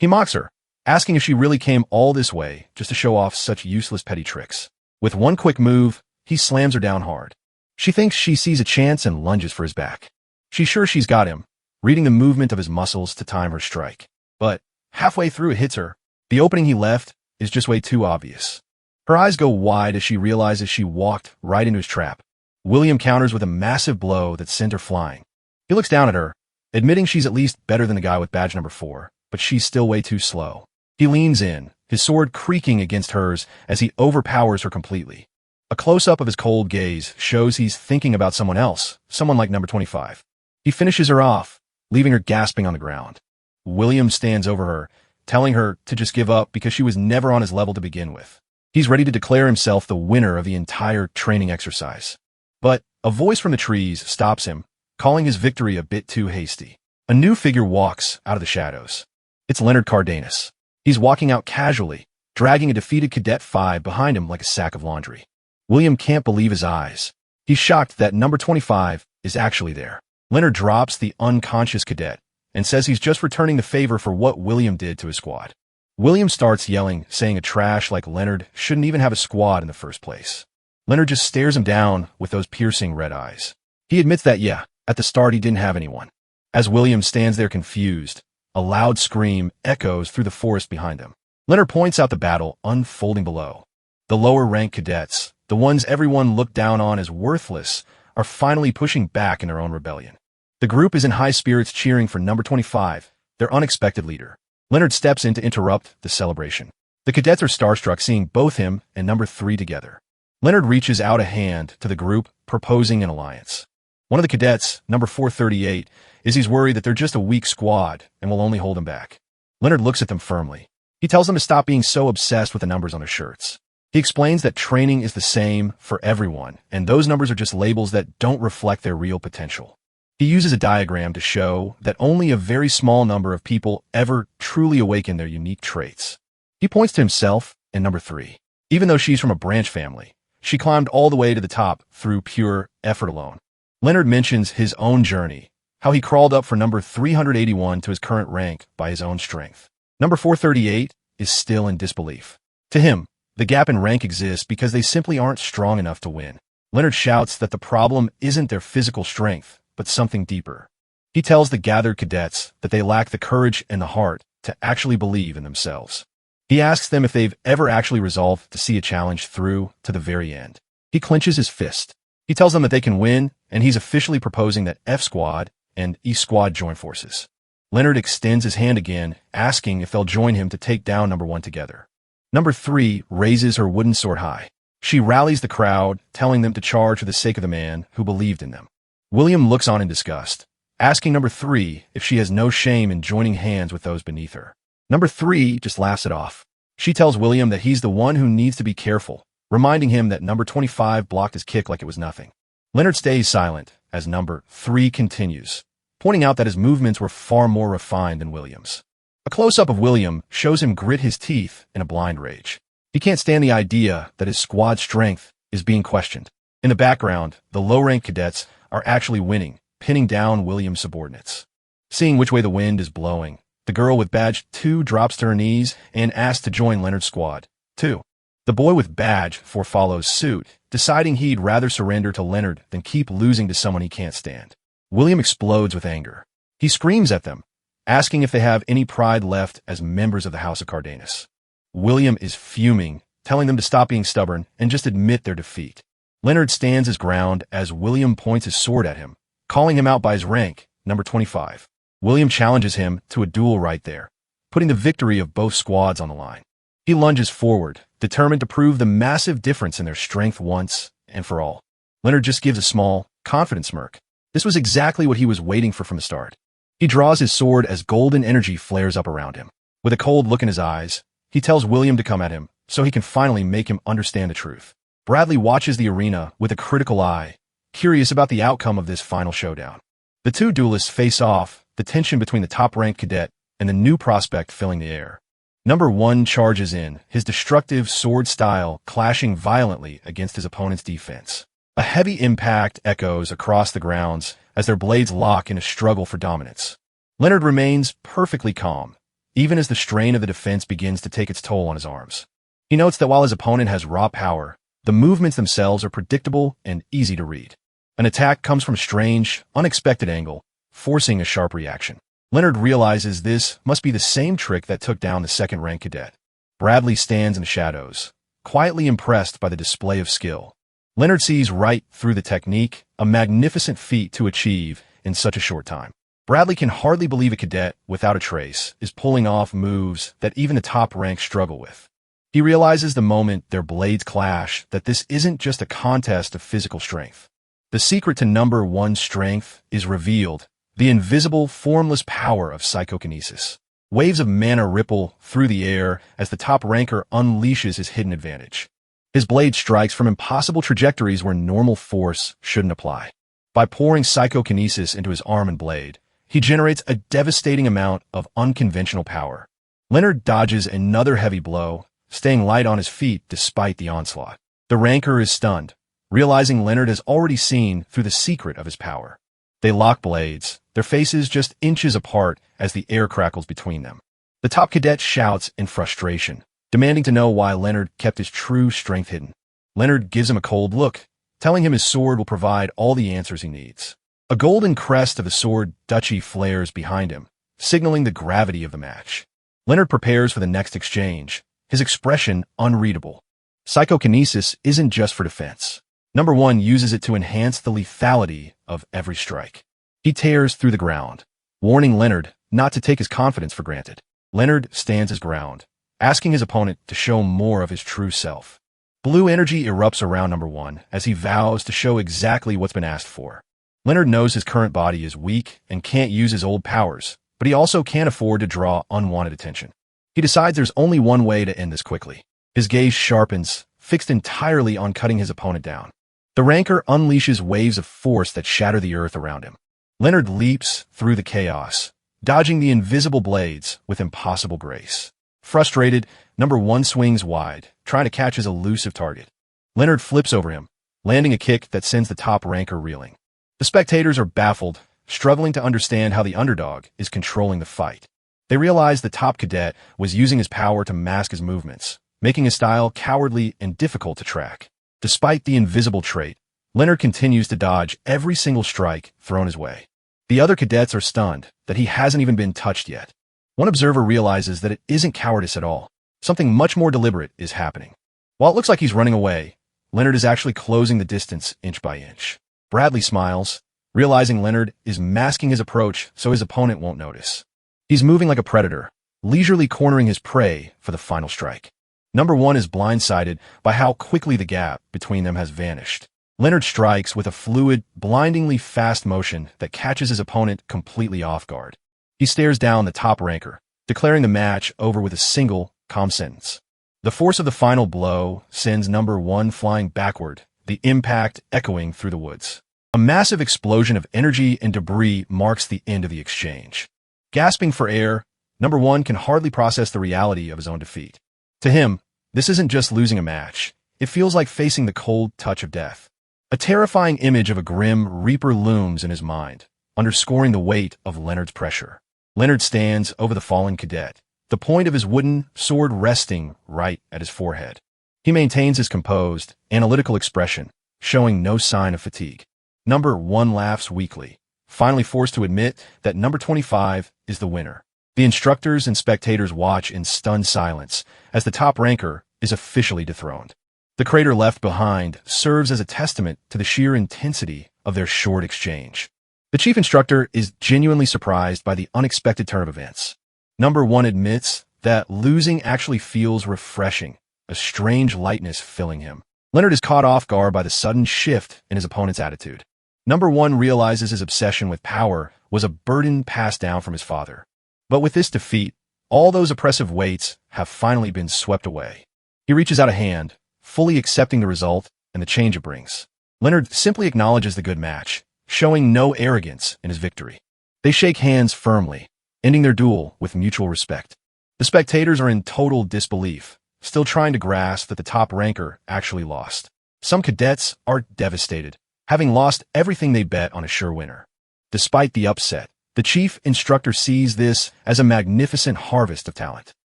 He mocks her, asking if she really came all this way just to show off such useless petty tricks. With one quick move, he slams her down hard. She thinks she sees a chance and lunges for his back. She's sure she's got him, reading the movement of his muscles to time her strike. But halfway through it hits her. The opening he left is just way too obvious. Her eyes go wide as she realizes she walked right into his trap. William counters with a massive blow that sent her flying. He looks down at her, admitting she's at least better than the guy with badge number 4, but she's still way too slow. He leans in, his sword creaking against hers as he overpowers her completely. A close-up of his cold gaze shows he's thinking about someone else, someone like number 25. He finishes her off, leaving her gasping on the ground. William stands over her, telling her to just give up because she was never on his level to begin with. He's ready to declare himself the winner of the entire training exercise. But a voice from the trees stops him, calling his victory a bit too hasty. A new figure walks out of the shadows. It's Reincarnated. He's walking out casually, dragging a defeated Cadet 5 behind him like a sack of laundry. William can't believe his eyes. He's shocked that number 25 is actually there. Leonard drops the unconscious cadet and says he's just returning the favor for what William did to his squad. William starts yelling, saying a trash like Leonard shouldn't even have a squad in the first place. Leonard just stares him down with those piercing red eyes. He admits that, yeah, at the start he didn't have anyone. As William stands there confused, a loud scream echoes through the forest behind him. Leonard points out the battle unfolding below. The lower-ranked cadets, the ones everyone looked down on as worthless, are finally pushing back in their own rebellion. The group is in high spirits cheering for number 25, their unexpected leader. Leonard steps in to interrupt the celebration. The cadets are starstruck seeing both him and number 3 together. Leonard reaches out a hand to the group, proposing an alliance. One of the cadets, number 438, he's worried that they're just a weak squad and will only hold him back. Leonard looks at them firmly. He tells them to stop being so obsessed with the numbers on their shirts. He explains that training is the same for everyone, and those numbers are just labels that don't reflect their real potential. He uses a diagram to show that only a very small number of people ever truly awaken their unique traits. He points to himself and number 3. Even though she's from a branch family, she climbed all the way to the top through pure effort alone. Leonard mentions his own journey, how he crawled up from number 381 to his current rank by his own strength. Number 438 is still in disbelief. To him, the gap in rank exists because they simply aren't strong enough to win. Leonard shouts that the problem isn't their physical strength, but something deeper. He tells the gathered cadets that they lack the courage and the heart to actually believe in themselves. He asks them if they've ever actually resolved to see a challenge through to the very end. He clenches his fist. He tells them that they can win, and he's officially proposing that F Squad and E Squad join forces. Leonard extends his hand again, asking if they'll join him to take down number 1 together. Number 3 raises her wooden sword high. She rallies the crowd, telling them to charge for the sake of the man who believed in them. William looks on in disgust, asking number 3 if she has no shame in joining hands with those beneath her. Number 3 just laughs it off. She tells William that he's the one who needs to be careful, reminding him that number 25 blocked his kick like it was nothing. Leonard stays silent as number 3 continues, pointing out that his movements were far more refined than William's. A close-up of William shows him grit his teeth in a blind rage. He can't stand the idea that his squad's strength is being questioned. In the background, the low-ranked cadets are actually winning, pinning down William's subordinates. Seeing which way the wind is blowing, the girl with badge 2 drops to her knees and asks to join Leonard's squad, 2. The boy with badge 4 follows suit, deciding he'd rather surrender to Leonard than keep losing to someone he can't stand. William explodes with anger. He screams at them, asking if they have any pride left as members of the House of Cardenas. William is fuming, telling them to stop being stubborn and just admit their defeat. Leonard stands his ground as William points his sword at him, calling him out by his rank, number 25. William challenges him to a duel right there, putting the victory of both squads on the line. He lunges forward, determined to prove the massive difference in their strength once and for all. Leonard just gives a small, confident smirk. This was exactly what he was waiting for from the start. He draws his sword as golden energy flares up around him. With a cold look in his eyes, he tells William to come at him so he can finally make him understand the truth. Bradley watches the arena with a critical eye, curious about the outcome of this final showdown. The two duelists face off, the tension between the top-ranked cadet and the new prospect filling the air. Number 1 charges in, his destructive sword style clashing violently against his opponent's defense. A heavy impact echoes across the grounds as their blades lock in a struggle for dominance. Leonard remains perfectly calm, even as the strain of the defense begins to take its toll on his arms. He notes that while his opponent has raw power, the movements themselves are predictable and easy to read. An attack comes from a strange, unexpected angle, forcing a sharp reaction. Leonard realizes this must be the same trick that took down the second-ranked cadet. Bradley stands in the shadows, quietly impressed by the display of skill. Leonard sees right through the technique, a magnificent feat to achieve in such a short time. Bradley can hardly believe a cadet, without a trace, is pulling off moves that even the top ranks struggle with. He realizes the moment their blades clash that this isn't just a contest of physical strength. The secret to number 1's strength is revealed, the invisible, formless power of psychokinesis. Waves of mana ripple through the air as the top ranker unleashes his hidden advantage. His blade strikes from impossible trajectories where normal force shouldn't apply. By pouring psychokinesis into his arm and blade, he generates a devastating amount of unconventional power. Leonard dodges another heavy blow, staying light on his feet despite the onslaught. The ranker is stunned, realizing Leonard has already seen through the secret of his power. They lock blades, their faces just inches apart as the air crackles between them. The top cadet shouts in frustration, demanding to know why Leonard kept his true strength hidden. Leonard gives him a cold look, telling him his sword will provide all the answers he needs. A golden crest of the sword duchy flares behind him, signaling the gravity of the match. Leonard prepares for the next exchange, his expression unreadable. Psychokinesis isn't just for defense. Number 1 uses it to enhance the lethality of every strike. He tears through the ground, warning Leonard not to take his confidence for granted. Leonard stands his ground, asking his opponent to show more of his true self. Blue energy erupts around Number 1 as he vows to show exactly what's been asked for. Leonard knows his current body is weak and can't use his old powers, but he also can't afford to draw unwanted attention. He decides there's only one way to end this quickly. His gaze sharpens, fixed entirely on cutting his opponent down. The ranker unleashes waves of force that shatter the earth around him. Leonard leaps through the chaos, dodging the invisible blades with impossible grace. Frustrated, Number 1 swings wide, trying to catch his elusive target. Leonard flips over him, landing a kick that sends the top ranker reeling. The spectators are baffled, struggling to understand how the underdog is controlling the fight. They realize the top cadet was using his power to mask his movements, making his style cowardly and difficult to track. Despite the invisible trait, Leonard continues to dodge every single strike thrown his way. The other cadets are stunned that he hasn't even been touched yet. One observer realizes that it isn't cowardice at all. Something much more deliberate is happening. While it looks like he's running away, Leonard is actually closing the distance inch by inch. Bradley smiles, realizing Leonard is masking his approach so his opponent won't notice. He's moving like a predator, leisurely cornering his prey for the final strike. Number 1 is blindsided by how quickly the gap between them has vanished. Leonard strikes with a fluid, blindingly fast motion that catches his opponent completely off guard. He stares down the top ranker, declaring the match over with a single, calm sentence. The force of the final blow sends Number 1 flying backward, the impact echoing through the woods. A massive explosion of energy and debris marks the end of the exchange. Gasping for air, Number 1 can hardly process the reality of his own defeat. To him, this isn't just losing a match. It feels like facing the cold touch of death. A terrifying image of a grim reaper looms in his mind, underscoring the weight of Leonard's pressure. Leonard stands over the fallen cadet, the point of his wooden sword resting right at his forehead. He maintains his composed, analytical expression, showing no sign of fatigue. Number 1 laughs weakly, finally forced to admit that Number 25 is the winner. The instructors and spectators watch in stunned silence as the top ranker is officially dethroned. The crater left behind serves as a testament to the sheer intensity of their short exchange. The chief instructor is genuinely surprised by the unexpected turn of events. Number 1 admits that losing actually feels refreshing, a strange lightness filling him. Leonard is caught off guard by the sudden shift in his opponent's attitude. Number 1 realizes his obsession with power was a burden passed down from his father. But with this defeat, all those oppressive weights have finally been swept away. He reaches out a hand, fully accepting the result and the change it brings. Leonard simply acknowledges the good match, showing no arrogance in his victory. They shake hands firmly, ending their duel with mutual respect. The spectators are in total disbelief, still trying to grasp that the top ranker actually lost. Some cadets are devastated, having lost everything they bet on a sure winner. Despite the upset, the chief instructor sees this as a magnificent harvest of talent.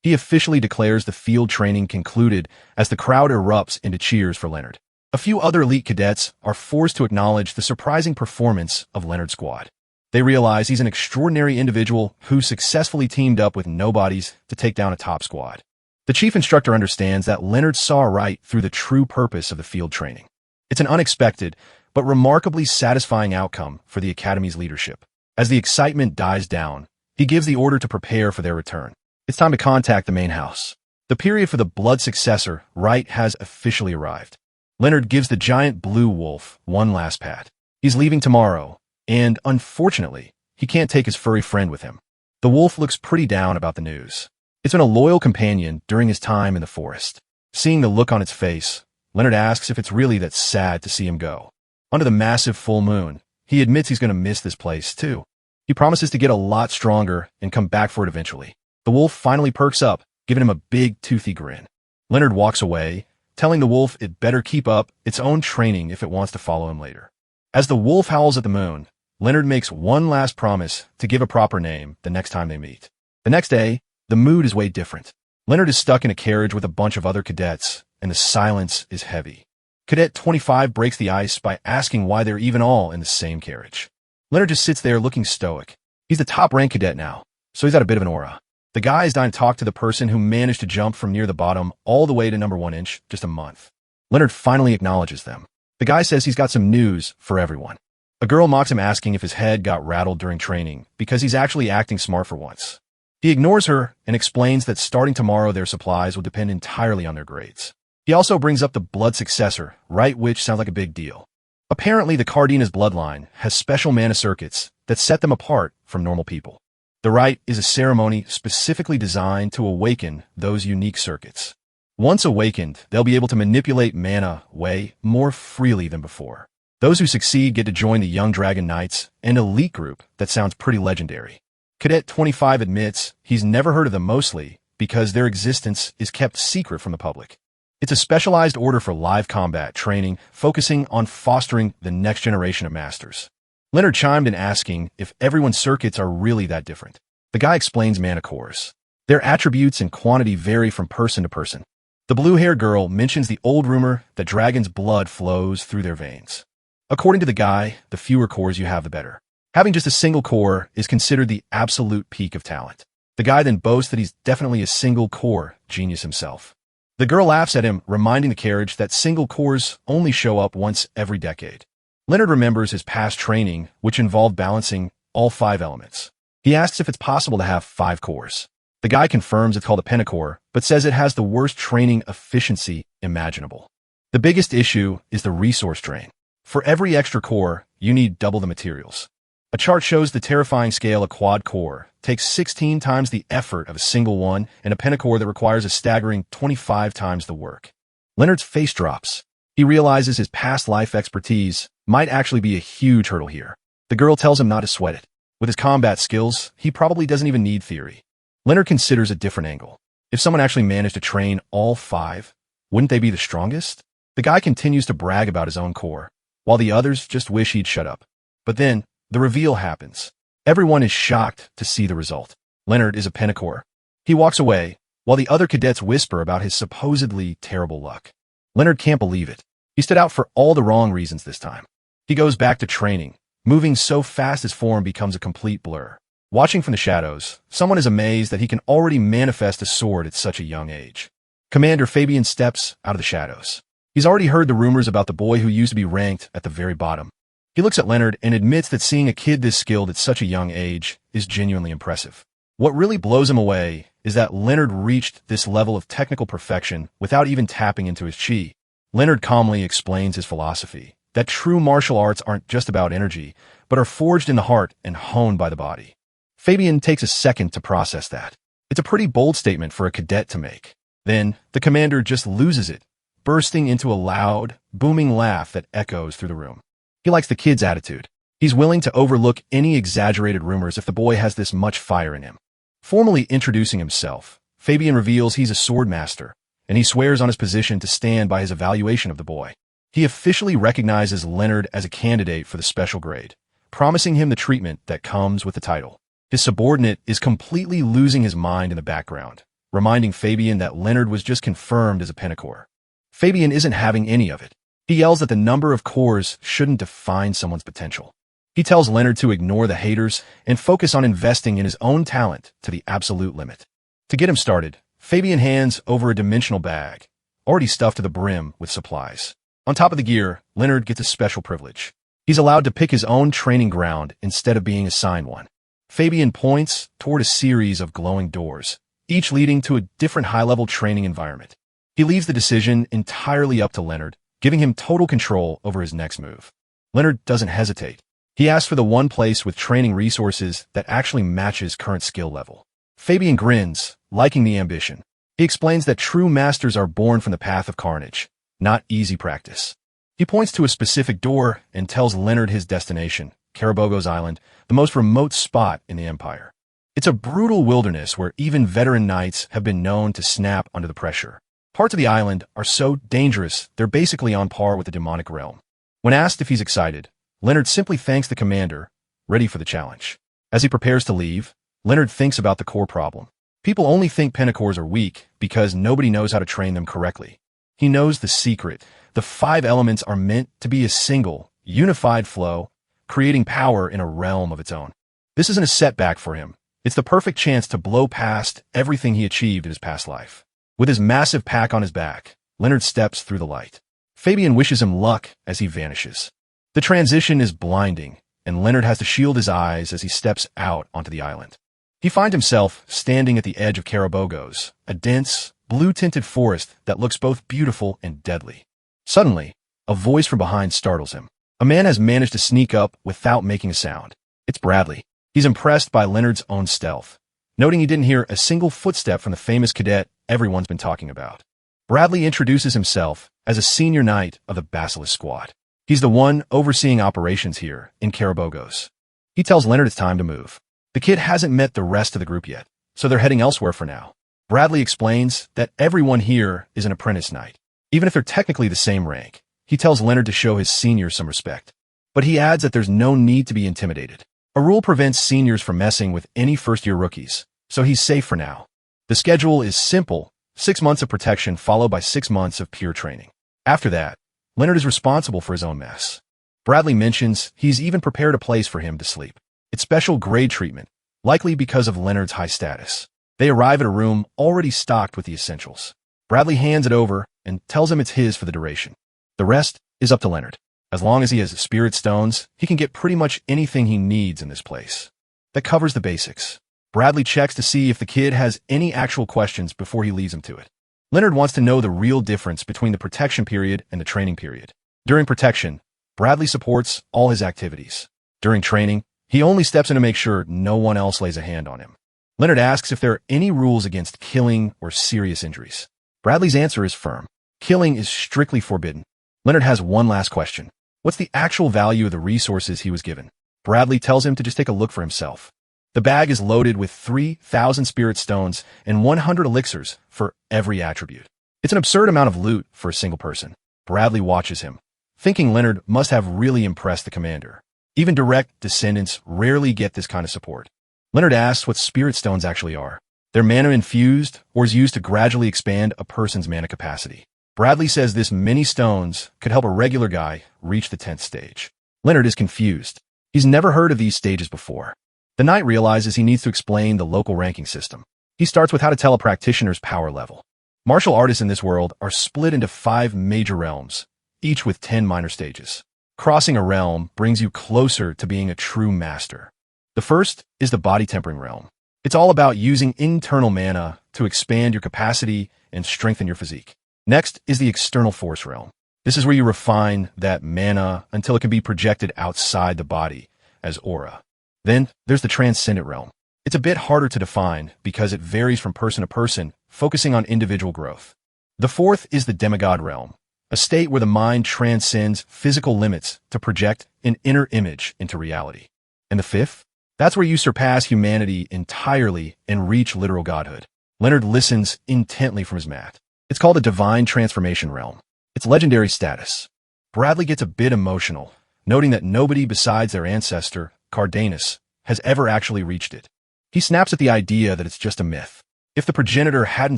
He officially declares the field training concluded as the crowd erupts into cheers for Leonard. A few other elite cadets are forced to acknowledge the surprising performance of Leonard's squad. They realize he's an extraordinary individual who successfully teamed up with nobodies to take down a top squad. The chief instructor understands that Leonard saw right through the true purpose of the field training. It's an unexpected, but remarkably satisfying outcome for the Academy's leadership. As the excitement dies down, he gives the order to prepare for their return. It's time to contact the main house. The period for the blood successor, right, has officially arrived. Leonard gives the giant blue wolf one last pat. He's leaving tomorrow, and unfortunately, he can't take his furry friend with him. The wolf looks pretty down about the news. It's been a loyal companion during his time in the forest. Seeing the look on its face, Leonard asks if it's really that sad to see him go. Under the massive full moon, he admits he's going to miss this place too. He promises to get a lot stronger and come back for it eventually. The wolf finally perks up, giving him a big toothy grin. Leonard walks away, telling the wolf it better keep up its own training if it wants to follow him later. As the wolf howls at the moon, Leonard makes one last promise to give a proper name the next time they meet. The next day, the mood is way different. Leonard is stuck in a carriage with a bunch of other cadets, and the silence is heavy. Cadet 25 breaks the ice by asking why they're even all in the same carriage. Leonard just sits there looking stoic. He's the top-ranked cadet now, so he's got a bit of an aura. The guy is dying to talk to the person who managed to jump from near the bottom all the way to number 1 inch just a month. Leonard finally acknowledges them. The guy says he's got some news for everyone. A girl mocks him asking if his head got rattled during training because he's actually acting smart for once. He ignores her and explains that starting tomorrow their supplies will depend entirely on their grades. He also brings up the blood successor, right, which sounds like a big deal. Apparently the Cardenas bloodline has special mana circuits that set them apart from normal people. The rite is a ceremony specifically designed to awaken those unique circuits. Once awakened, they'll be able to manipulate mana way more freely than before. Those who succeed get to join the Young Dragon Knights, an elite group that sounds pretty legendary. Cadet 25 admits he's never heard of them mostly because their existence is kept secret from the public. It's a specialized order for live combat training focusing on fostering the next generation of masters. Leonard chimed in asking if everyone's circuits are really that different. The guy explains mana cores. Their attributes and quantity vary from person to person. The blue-haired girl mentions the old rumor that dragons' blood flows through their veins. According to the guy, the fewer cores you have, the better. Having just a single core is considered the absolute peak of talent. The guy then boasts that he's definitely a single core genius himself. The girl laughs at him, reminding the carriage that single cores only show up once every decade. Leonard remembers his past training, which involved balancing all 5 elements. He asks if it's possible to have 5 cores. The guy confirms it's called a pentacore, but says it has the worst training efficiency imaginable. The biggest issue is the resource drain. For every extra core, you need double the materials. A chart shows the terrifying scale a quad core takes 16 times the effort of a single one, and a pentacore that requires a staggering 25 times the work. Leonard's face drops. He realizes his past life expertise might actually be a huge hurdle here. The girl tells him not to sweat it. With his combat skills, he probably doesn't even need theory. Leonard considers a different angle. If someone actually managed to train all 5, wouldn't they be the strongest? The guy continues to brag about his own core, while the others just wish he'd shut up. But then, the reveal happens. Everyone is shocked to see the result. Leonard is a pentacore. He walks away, while the other cadets whisper about his supposedly terrible luck. Leonard can't believe it. He stood out for all the wrong reasons this time. He goes back to training, moving so fast his form becomes a complete blur. Watching from the shadows, someone is amazed that he can already manifest a sword at such a young age. Commander Fabian steps out of the shadows. He's already heard the rumors about the boy who used to be ranked at the very bottom. He looks at Leonard and admits that seeing a kid this skilled at such a young age is genuinely impressive. What really blows him away is that Leonard reached this level of technical perfection without even tapping into his chi. Leonard calmly explains his philosophy, that true martial arts aren't just about energy, but are forged in the heart and honed by the body. Fabian takes a second to process that. It's a pretty bold statement for a cadet to make. Then, the commander just loses it, bursting into a loud, booming laugh that echoes through the room. He likes the kid's attitude. He's willing to overlook any exaggerated rumors if the boy has this much fire in him. Formally introducing himself, Fabian reveals he's a sword master, and he swears on his position to stand by his evaluation of the boy. He officially recognizes Leonard as a candidate for the special grade, promising him the treatment that comes with the title. His subordinate is completely losing his mind in the background, reminding Fabian that Leonard was just confirmed as a Pentecore. Fabian isn't having any of it. He yells that the number of cores shouldn't define someone's potential. He tells Leonard to ignore the haters and focus on investing in his own talent to the absolute limit. To get him started, Fabian hands over a dimensional bag, already stuffed to the brim with supplies. On top of the gear, Leonard gets a special privilege. He's allowed to pick his own training ground instead of being assigned one. Fabian points toward a series of glowing doors, each leading to a different high-level training environment. He leaves the decision entirely up to Leonard, giving him total control over his next move. Leonard doesn't hesitate. He asks for the one place with training resources that actually matches current skill level. Fabian grins, liking the ambition. He explains that true masters are born from the path of carnage, not easy practice. He points to a specific door and tells Leonard his destination, Carabogo's Island, the most remote spot in the Empire. It's a brutal wilderness where even veteran knights have been known to snap under the pressure. Parts of the island are so dangerous they're basically on par with the demonic realm. When asked if he's excited, Leonard simply thanks the commander, ready for the challenge. As he prepares to leave, Leonard thinks about the core problem. People only think Pentacores are weak because nobody knows how to train them correctly. He knows the secret. The 5 elements are meant to be a single, unified flow, creating power in a realm of its own. This isn't a setback for him. It's the perfect chance to blow past everything he achieved in his past life. With his massive pack on his back, Leonard steps through the light. Fabian wishes him luck as he vanishes. The transition is blinding, and Leonard has to shield his eyes as he steps out onto the island. He finds himself standing at the edge of Carabogos, a dense, blue-tinted forest that looks both beautiful and deadly. Suddenly, a voice from behind startles him. A man has managed to sneak up without making a sound. It's Bradley. He's impressed by Leonard's own stealth, noting he didn't hear a single footstep from the famous cadet everyone's been talking about. Bradley introduces himself as a senior knight of the Basilisk Squad. He's the one overseeing operations here in Carabogos. He tells Leonard it's time to move. The kid hasn't met the rest of the group yet, so they're heading elsewhere for now. Bradley explains that everyone here is an apprentice knight, even if they're technically the same rank. He tells Leonard to show his seniors some respect, but he adds that there's no need to be intimidated. A rule prevents seniors from messing with any first-year rookies, so he's safe for now. The schedule is simple, 6 months of protection followed by 6 months of pure training. After that, Leonard is responsible for his own mess. Bradley mentions he's even prepared a place for him to sleep. It's special grade treatment, likely because of Leonard's high status. They arrive at a room already stocked with the essentials. Bradley hands it over and tells him it's his for the duration. The rest is up to Leonard. As long as he has spirit stones, he can get pretty much anything he needs in this place. That covers the basics. Bradley checks to see if the kid has any actual questions before he leads him to it. Leonard wants to know the real difference between the protection period and the training period. During protection, Bradley supports all his activities. During training, he only steps in to make sure no one else lays a hand on him. Leonard asks if there are any rules against killing or serious injuries. Bradley's answer is firm. Killing is strictly forbidden. Leonard has one last question. What's the actual value of the resources he was given? Bradley tells him to just take a look for himself. The bag is loaded with 3,000 spirit stones and 100 elixirs for every attribute. It's an absurd amount of loot for a single person. Bradley watches him, thinking Leonard must have really impressed the commander. Even direct descendants rarely get this kind of support. Leonard asks what spirit stones actually are. They're mana infused or is used to gradually expand a person's mana capacity. Bradley says this many stones could help a regular guy reach the 10th stage. Leonard is confused. He's never heard of these stages before. The knight realizes he needs to explain the local ranking system. He starts with how to tell a practitioner's power level. Martial artists in this world are split into 5 major realms, each with 10 minor stages. Crossing a realm brings you closer to being a true master. The first is the body tempering realm. It's all about using internal mana to expand your capacity and strengthen your physique. Next is the external force realm. This is where you refine that mana until it can be projected outside the body as aura. Then there's the transcendent realm. It's a bit harder to define because it varies from person to person, focusing on individual growth. The fourth is the demigod realm, a state where the mind transcends physical limits to project an inner image into reality. And the fifth? That's where you surpass humanity entirely and reach literal godhood. Leonard listens intently from his mat. It's called the divine transformation realm. Its legendary status. Bradley gets a bit emotional, noting that nobody besides their ancestor, Cardanus, has ever actually reached it. He snaps at the idea that it's just a myth. If the progenitor hadn't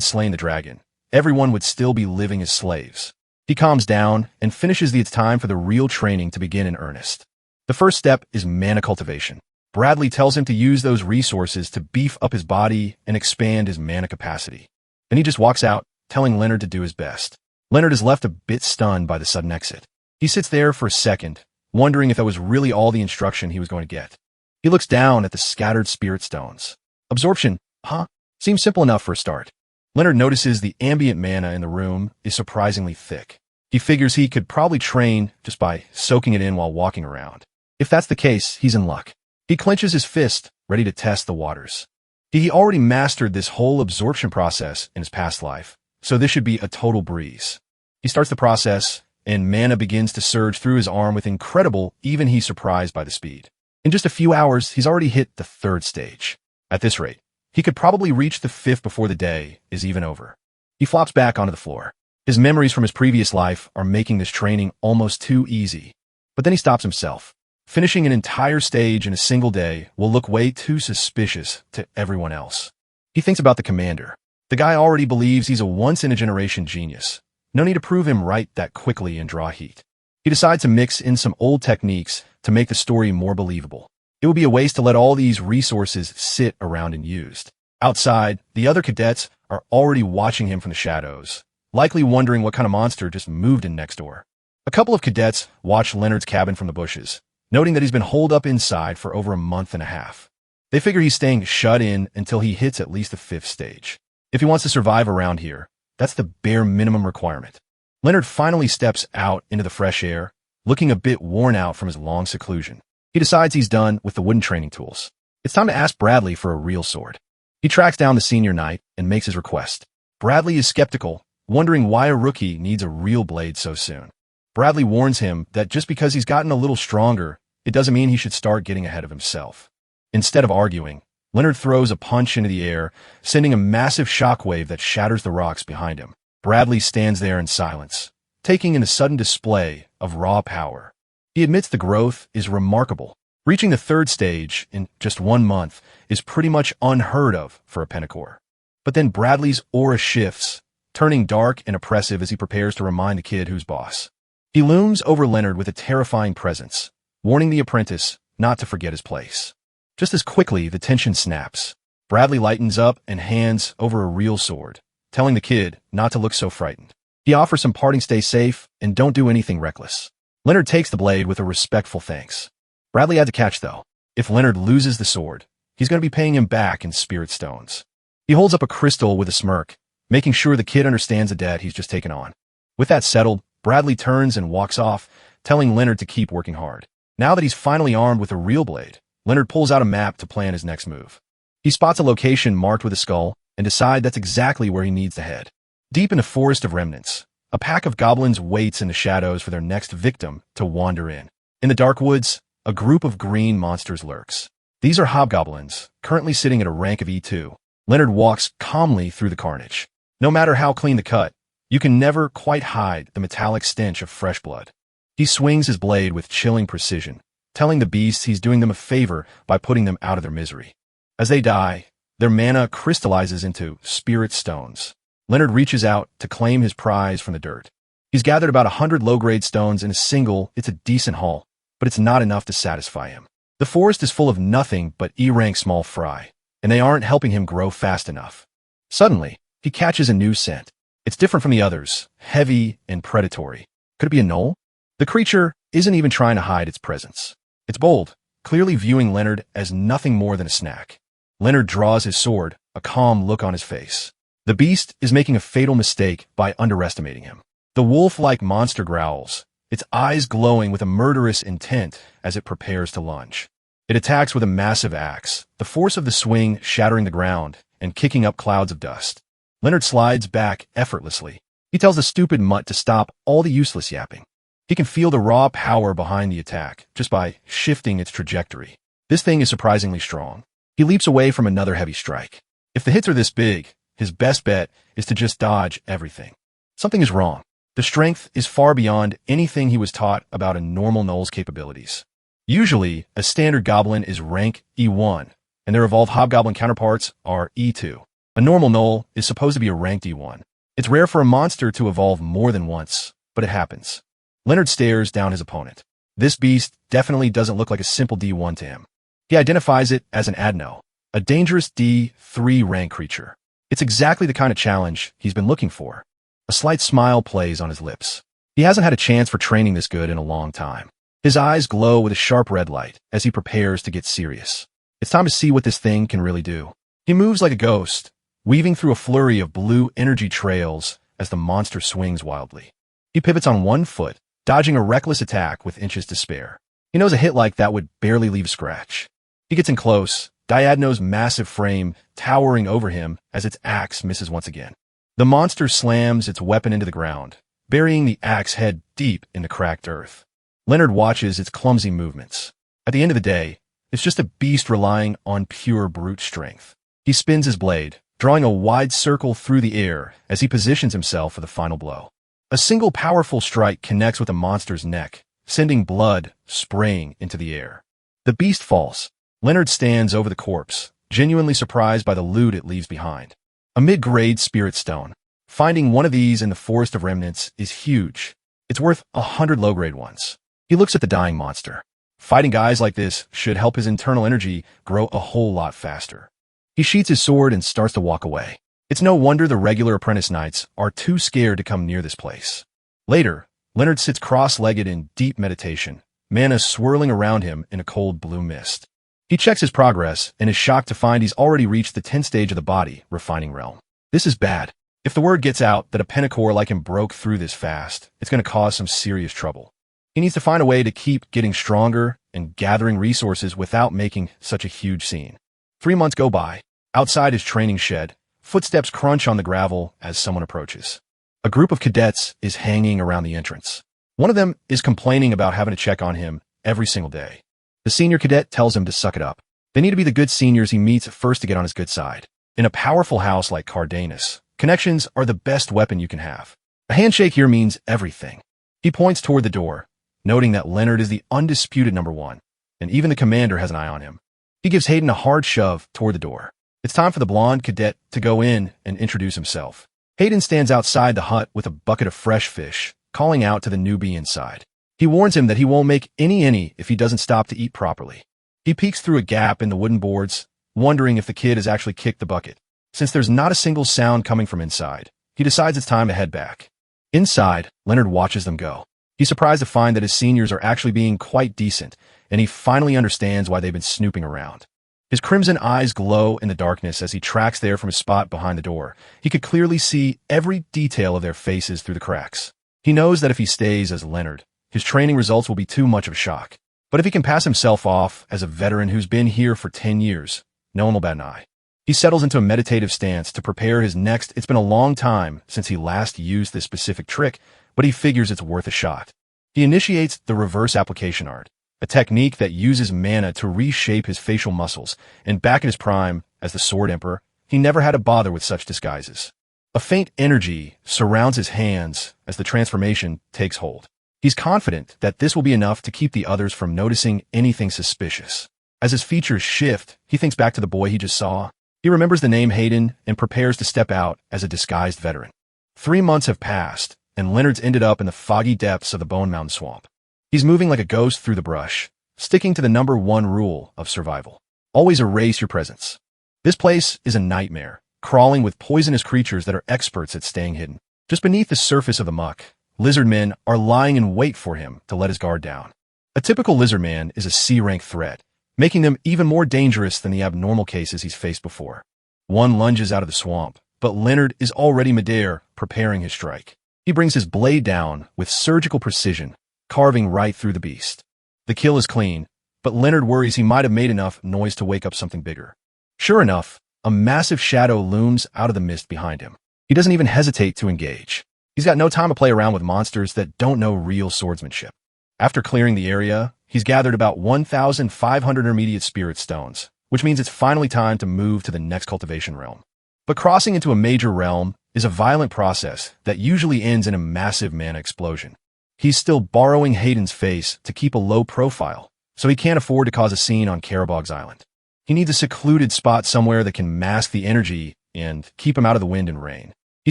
slain the dragon, everyone would still be living as slaves. He calms down and finishes the it's time for the real training to begin in earnest. The first step is mana cultivation. Bradley tells him to use those resources to beef up his body and expand his mana capacity. Then he just walks out, telling Leonard to do his best. Leonard is left a bit stunned by the sudden exit. He sits there for a second, wondering if that was really all the instruction he was going to get. He looks down at the scattered spirit stones. Absorption, huh? Seems simple enough for a start. Leonard notices the ambient mana in the room is surprisingly thick. He figures he could probably train just by soaking it in while walking around. If that's the case, he's in luck. He clenches his fist, ready to test the waters. He already mastered this whole absorption process in his past life, so this should be a total breeze. He starts the process, and mana begins to surge through his arm with incredible, even he's surprised by the speed. In just a few hours, he's already hit the third stage. At this rate, he could probably reach the fifth before the day is even over. He flops back onto the floor. His memories from his previous life are making this training almost too easy. But then he stops himself. Finishing an entire stage in a single day will look way too suspicious to everyone else. He thinks about the commander. The guy already believes he's a once-in-a-generation genius. No need to prove him right that quickly and draw heat. He decides to mix in some old techniques to make the story more believable. It would be a waste to let all these resources sit around unused. Outside, the other cadets are already watching him from the shadows, likely wondering what kind of monster just moved in next door. A couple of cadets watch Leonard's cabin from the bushes, noting that he's been holed up inside for over a month and a half. They figure he's staying shut in until he hits at least the fifth stage. If he wants to survive around here, that's the bare minimum requirement. Leonard finally steps out into the fresh air, looking a bit worn out from his long seclusion. He decides he's done with the wooden training tools. It's time to ask Bradley for a real sword. He tracks down the senior knight and makes his request. Bradley is skeptical, wondering why a rookie needs a real blade so soon. Bradley warns him that just because he's gotten a little stronger, it doesn't mean he should start getting ahead of himself. Instead of arguing, Leonard throws a punch into the air, sending a massive shockwave that shatters the rocks behind him. Bradley stands there in silence, taking in a sudden display of raw power. He admits the growth is remarkable. Reaching the third stage in just 1 month is pretty much unheard of for a Penacor. But then Bradley's aura shifts, turning dark and oppressive as he prepares to remind the kid who's boss. He looms over Leonard with a terrifying presence, warning the apprentice not to forget his place. Just as quickly, the tension snaps. Bradley lightens up and hands over a real sword, telling the kid not to look so frightened. He offers some parting stay safe and don't do anything reckless. Leonard takes the blade with a respectful thanks. Bradley had to catch, though. If Leonard loses the sword, he's going to be paying him back in spirit stones. He holds up a crystal with a smirk, making sure the kid understands the debt he's just taken on. With that settled, Bradley turns and walks off, telling Leonard to keep working hard. Now that he's finally armed with a real blade, Leonard pulls out a map to plan his next move. He spots a location marked with a skull and decides that's exactly where he needs to head. Deep in a forest of remnants, a pack of goblins waits in the shadows for their next victim to wander in. In the dark woods, a group of green monsters lurks. These are hobgoblins, currently sitting at a rank of E2. Leonard walks calmly through the carnage. No matter how clean the cut, you can never quite hide the metallic stench of fresh blood. He swings his blade with chilling precision, telling the beasts he's doing them a favor by putting them out of their misery. As they die, their mana crystallizes into spirit stones. Leonard reaches out to claim his prize from the dirt. He's gathered about 100 low-grade stones in a single, it's a decent haul, but it's not enough to satisfy him. The forest is full of nothing but E-rank small fry, and they aren't helping him grow fast enough. Suddenly, he catches a new scent. It's different from the others, heavy and predatory. Could it be a gnoll? The creature isn't even trying to hide its presence. It's bold, clearly viewing Leonard as nothing more than a snack. Leonard draws his sword, a calm look on his face. The beast is making a fatal mistake by underestimating him. The wolf-like monster growls, its eyes glowing with a murderous intent as it prepares to lunge. It attacks with a massive axe, the force of the swing shattering the ground and kicking up clouds of dust. Leonard slides back effortlessly. He tells the stupid mutt to stop all the useless yapping. He can feel the raw power behind the attack just by shifting its trajectory. This thing is surprisingly strong. He leaps away from another heavy strike. If the hits are this big, his best bet is to just dodge everything. Something is wrong. The strength is far beyond anything he was taught about a normal Gnoll's capabilities. Usually, a standard goblin is rank E1, and their evolved hobgoblin counterparts are E2. A normal Gnoll is supposed to be a ranked E1. It's rare for a monster to evolve more than once, but it happens. Leonard stares down his opponent. This beast definitely doesn't look like a simple D1 to him. He identifies it as an Adno, a dangerous D3 rank creature. It's exactly the kind of challenge he's been looking for. A slight smile plays on his lips. He hasn't had a chance for training this good in a long time. His eyes glow with a sharp red light as he prepares to get serious. It's time to see what this thing can really do. He moves like a ghost, weaving through a flurry of blue energy trails as the monster swings wildly. He pivots on one foot, dodging a reckless attack with inches to spare. He knows a hit like that would barely leave a scratch. He gets in close, Diadno's massive frame towering over him as its axe misses once again. The monster slams its weapon into the ground, burying the axe head deep in the cracked earth. Leonard watches its clumsy movements. At the end of the day, it's just a beast relying on pure brute strength. He spins his blade, drawing a wide circle through the air as he positions himself for the final blow. A single powerful strike connects with the monster's neck, sending blood spraying into the air. The beast falls. Leonard stands over the corpse, genuinely surprised by the loot it leaves behind. A mid-grade spirit stone. Finding one of these in the forest of remnants is huge. It's worth 100 low-grade ones. He looks at the dying monster. Fighting guys like this should help his internal energy grow a whole lot faster. He sheaths his sword and starts to walk away. It's no wonder the regular apprentice knights are too scared to come near this place. Later, Leonard sits cross-legged in deep meditation, mana swirling around him in a cold blue mist. He checks his progress and is shocked to find he's already reached the 10th stage of the body refining realm. This is bad. If the word gets out that a Pentacore like him broke through this fast, it's going to cause some serious trouble. He needs to find a way to keep getting stronger and gathering resources without making such a huge scene. 3 months go by. Outside his training shed, footsteps crunch on the gravel as someone approaches. A group of cadets is hanging around the entrance. One of them is complaining about having to check on him every single day. The senior cadet tells him to suck it up. They need to be the good seniors he meets first to get on his good side. In a powerful house like Cardenas, connections are the best weapon you can have. A handshake here means everything. He points toward the door, noting that Leonard is the undisputed number one, and even the commander has an eye on him. He gives Hayden a hard shove toward the door. It's time for the blonde cadet to go in and introduce himself. Hayden stands outside the hut with a bucket of fresh fish, calling out to the newbie inside. He warns him that he won't make any if he doesn't stop to eat properly. He peeks through a gap in the wooden boards, wondering if the kid has actually kicked the bucket. Since there's not a single sound coming from inside, he decides it's time to head back. Inside, Leonard watches them go. He's surprised to find that his seniors are actually being quite decent, and he finally understands why they've been snooping around. His crimson eyes glow in the darkness as he tracks there from his spot behind the door. He could clearly see every detail of their faces through the cracks. He knows that if he stays as Leonard, his training results will be too much of a shock. But if he can pass himself off as a veteran who's been here for 10 years, no one will bat an eye. He settles into a meditative stance to prepare his next. It's been a long time since he last used this specific trick, but he figures it's worth a shot. He initiates the reverse application art, a technique that uses mana to reshape his facial muscles, and back in his prime, as the Sword Emperor, he never had to bother with such disguises. A faint energy surrounds his hands as the transformation takes hold. He's confident that this will be enough to keep the others from noticing anything suspicious. As his features shift, he thinks back to the boy he just saw. He remembers the name Hayden and prepares to step out as a disguised veteran. 3 months have passed, and Leonard's ended up in the foggy depths of the Bone Mountain Swamp. He's moving like a ghost through the brush, sticking to the #1 rule of survival. Always erase your presence. This place is a nightmare, crawling with poisonous creatures that are experts at staying hidden. Just beneath the surface of the muck, lizard men are lying in wait for him to let his guard down. A typical lizard man is a C-rank threat, making them even more dangerous than the abnormal cases he's faced before. One lunges out of the swamp, but Leonard is already midair, preparing his strike. He brings his blade down with surgical precision, carving right through the beast. The kill is clean, but Leonard worries he might have made enough noise to wake up something bigger. Sure enough, a massive shadow looms out of the mist behind him. He doesn't even hesitate to engage. He's got no time to play around with monsters that don't know real swordsmanship. After clearing the area, he's gathered about 1,500 intermediate spirit stones, which means it's finally time to move to the next cultivation realm. But crossing into a major realm is a violent process that usually ends in a massive mana explosion. He's still borrowing Hayden's face to keep a low profile, so he can't afford to cause a scene on Karabog's Island. He needs a secluded spot somewhere that can mask the energy and keep him out of the wind and rain. He